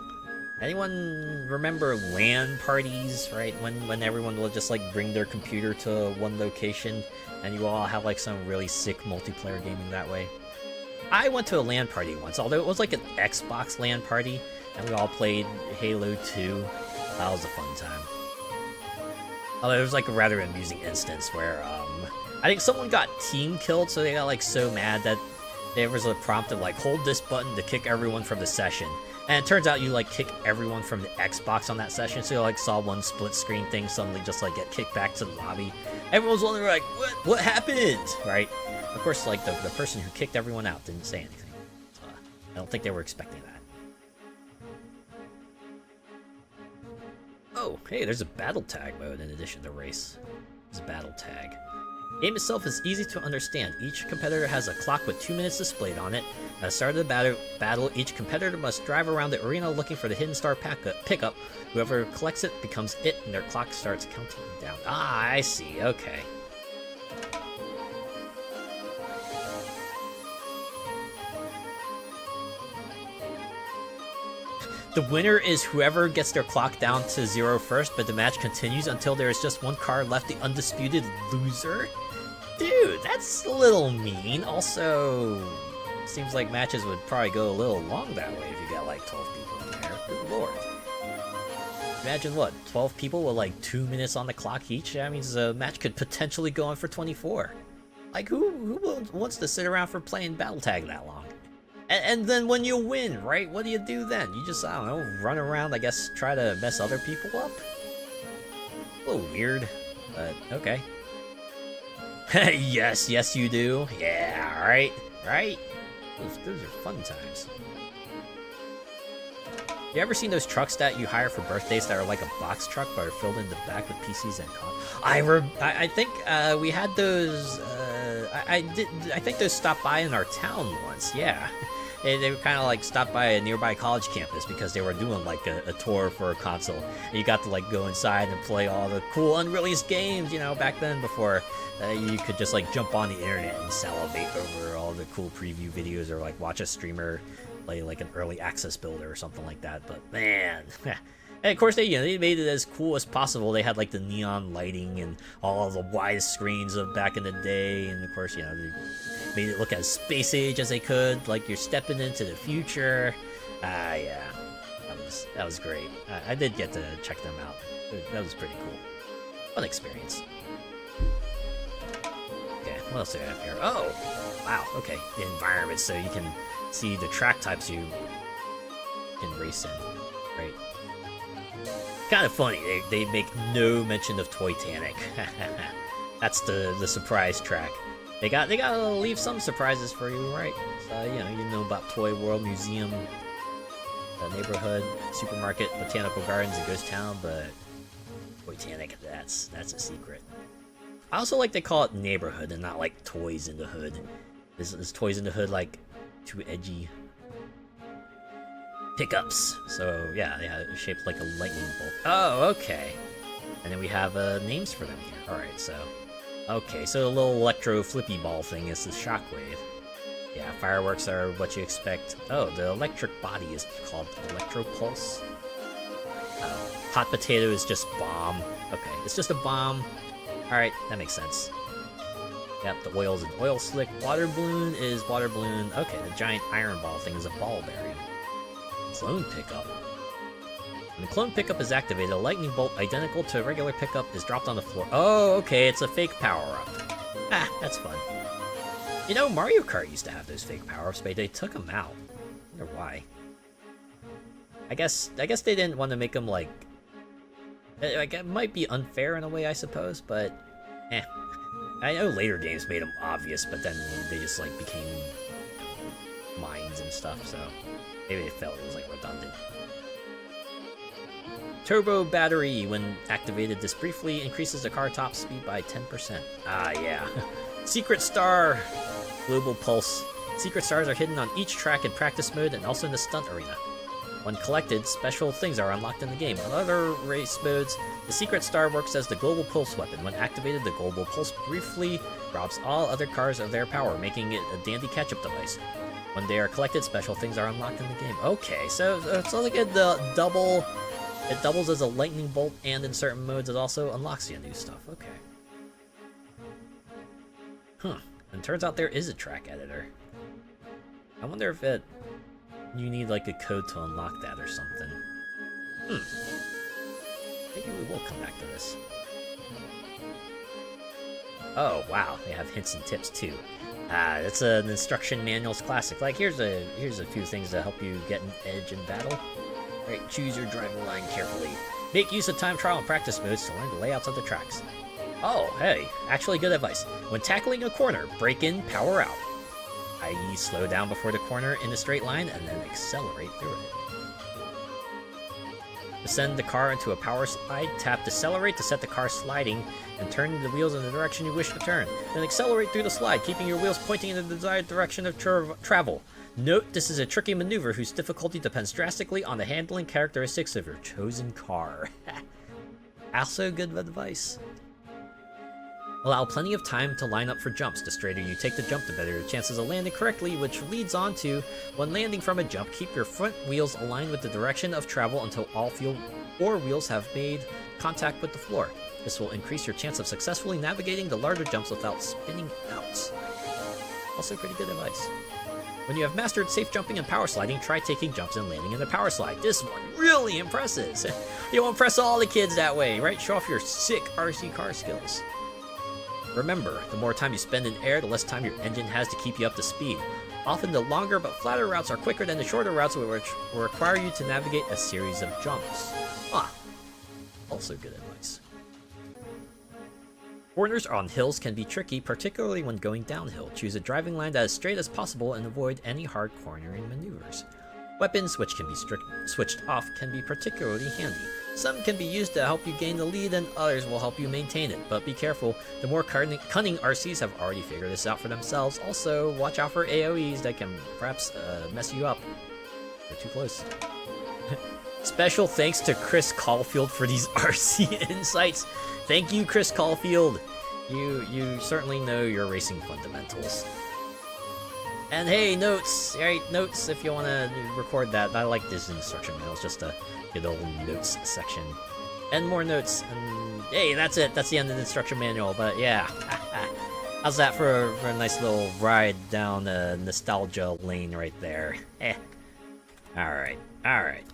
Speaker 1: Anyone remember LAN parties, right? When everyone would just like bring their computer to one location and you all have like some really sick multiplayer gaming that way? I went to a LAN party once, although it was like an Xbox LAN party and we all played Halo 2. That was a fun time. Although it was like a rather amusing instance where I think someone got team killed, so they got like so mad that there was a prompt of like hold this button to kick everyone from the session. And it turns out you like kick everyone from the Xbox on that session, so you like saw one split screen thing suddenly just like get kicked back to the lobby. Everyone's wondering like, what happened, right? Of course, like the person who kicked everyone out didn't say anything. I don't think they were expecting that. Oh, hey, there's a battle tag mode in addition to race. There's a battle tag. The game itself is easy to understand. Each competitor has a clock with 2 minutes displayed on it. At the start of the battle, each competitor must drive around the arena looking for the hidden star pickup. Whoever collects it becomes it, and their clock starts counting down. Ah, I see. Okay. The winner is whoever gets their clock down to 0 first, but the match continues until there is just one car left, the undisputed loser? Dude, that's a little mean. Also, seems like matches would probably go a little long that way if you got like 12 people in there. Good lord. Imagine what, 12 people with like 2 minutes on the clock each? That means the match could potentially go on for 24. Like, who wants to sit around for playing battle tag that long? And then when you win, right? What do you do then? You just, I don't know, run around, I guess, try to mess other people up? A little weird, but okay. yes, you do. Yeah, right? Those are fun times. You ever seen those trucks that you hire for birthdays that are like a box truck but are filled in the back with PCs and consoles? I think we had those. I think those stopped by in our town once. Yeah, they were kind of like stopped by a nearby college campus because they were doing like a tour for a console. And you got to like go inside and play all the cool unreleased games, you know, back then before you could just like jump on the internet and salivate over all the cool preview videos or like watch a streamer play like an early access builder or something like that. But man. And of course, they made it as cool as possible. They had like the neon lighting and all the wide screens of back in the day, and of course, they made it look as space age as they could, like you're stepping into the future. Yeah, that was great. I did get to check them out. That was pretty cool. Fun experience. Okay, what else do I have here? Oh, wow. Okay, the environment, so you can see the track types you can race in, right? Kind of funny, they make no mention of Toytanic. That's the surprise track. They gotta leave some surprises for you, right? So, you know about Toy World Museum, neighborhood, supermarket, botanical gardens, and ghost town, but Toytanic, that's a secret. I also like they call it neighborhood and not like Toys in the Hood. Is Toys in the Hood like too edgy? Pickups. So yeah, it's shaped like a lightning bolt. Oh, okay. And then we have names for them here. Alright, so... Okay, so the little electro flippy ball thing is the shockwave. Yeah, fireworks are what you expect. Oh, the electric body is called electro pulse. Hot potato is just bomb. Okay, it's just a bomb. Alright, that makes sense. Yep, the oil is an oil slick. Water balloon is water balloon. Okay, the giant iron ball thing is a ball bearing. Clone pickup. When the clone pickup is activated, a lightning bolt identical to a regular pickup is dropped on the floor. Oh, okay, it's a fake power-up. Ah, that's fun. You know, Mario Kart used to have those fake power-ups, but they took them out. I wonder why. I guess they didn't want to make them, like... it might be unfair in a way, I suppose, but... eh. I know later games made them obvious, but then they just, like, became... mines and stuff, so... maybe they felt it was, like, redundant. Turbo battery, when activated, this briefly increases the car top speed by 10%. Ah, yeah. Secret star! Global pulse. Secret stars are hidden on each track in practice mode and also in the stunt arena. When collected, special things are unlocked in the game. In other race modes, the secret star works as the global pulse weapon. When activated, the global pulse briefly robs all other cars of their power, making it a dandy catch-up device. When they are collected, special things are unlocked in the game. Okay, so it's like the double... it doubles as a lightning bolt, and in certain modes it also unlocks you new stuff. Okay. Huh. And turns out there is a track editor. I wonder if you need like a code to unlock that or something. Maybe we will come back to this. Oh wow, they have hints and tips too. That's an instruction manual's classic. Like here's a few things to help you get an edge in battle. Alright, choose your driving line carefully. Make use of time trial and practice modes to learn the layouts of the tracks. Oh, hey, actually good advice. When tackling a corner, brake in, power out. I.e. slow down before the corner in a straight line and then accelerate through it. To send the car into a power slide, tap decelerate to set the car sliding and turn the wheels in the direction you wish to turn. Then accelerate through the slide, keeping your wheels pointing in the desired direction of travel. Note, this is a tricky maneuver whose difficulty depends drastically on the handling characteristics of your chosen car. Also good advice. Allow plenty of time to line up for jumps. The straighter you take the jump, the better your chances of landing correctly, which leads on to, when landing from a jump, keep your front wheels aligned with the direction of travel until all four wheels have made contact with the floor. This will increase your chance of successfully navigating the larger jumps without spinning out. Also pretty good advice. When you have mastered safe jumping and power sliding, try taking jumps and landing in the power slide. This one really impresses. You won't impress all the kids that way, right? Show off your sick RC car skills. Remember, the more time you spend in air, the less time your engine has to keep you up to speed. Often the longer but flatter routes are quicker than the shorter routes, which will require you to navigate a series of jumps. Also good advice. Corners on hills can be tricky, particularly when going downhill. Choose a driving line that is straight as possible and avoid any hard cornering maneuvers. Weapons, which can be switched off, can be particularly handy. Some can be used to help you gain the lead and others will help you maintain it, but be careful, the more cunning RCs have already figured this out for themselves. Also, watch out for AoEs that can perhaps mess you up. They're too close. Special thanks to Chris Caulfield for these RC insights. Thank you, Chris Caulfield. You certainly know your racing fundamentals. And hey, notes! Right, notes if you want to record that. I like this instruction manuals, just a good old notes section. And more notes. And hey, that's it. That's the end of the instruction manual. But yeah, how's that for a nice little ride down the nostalgia lane right there? Alright, alright.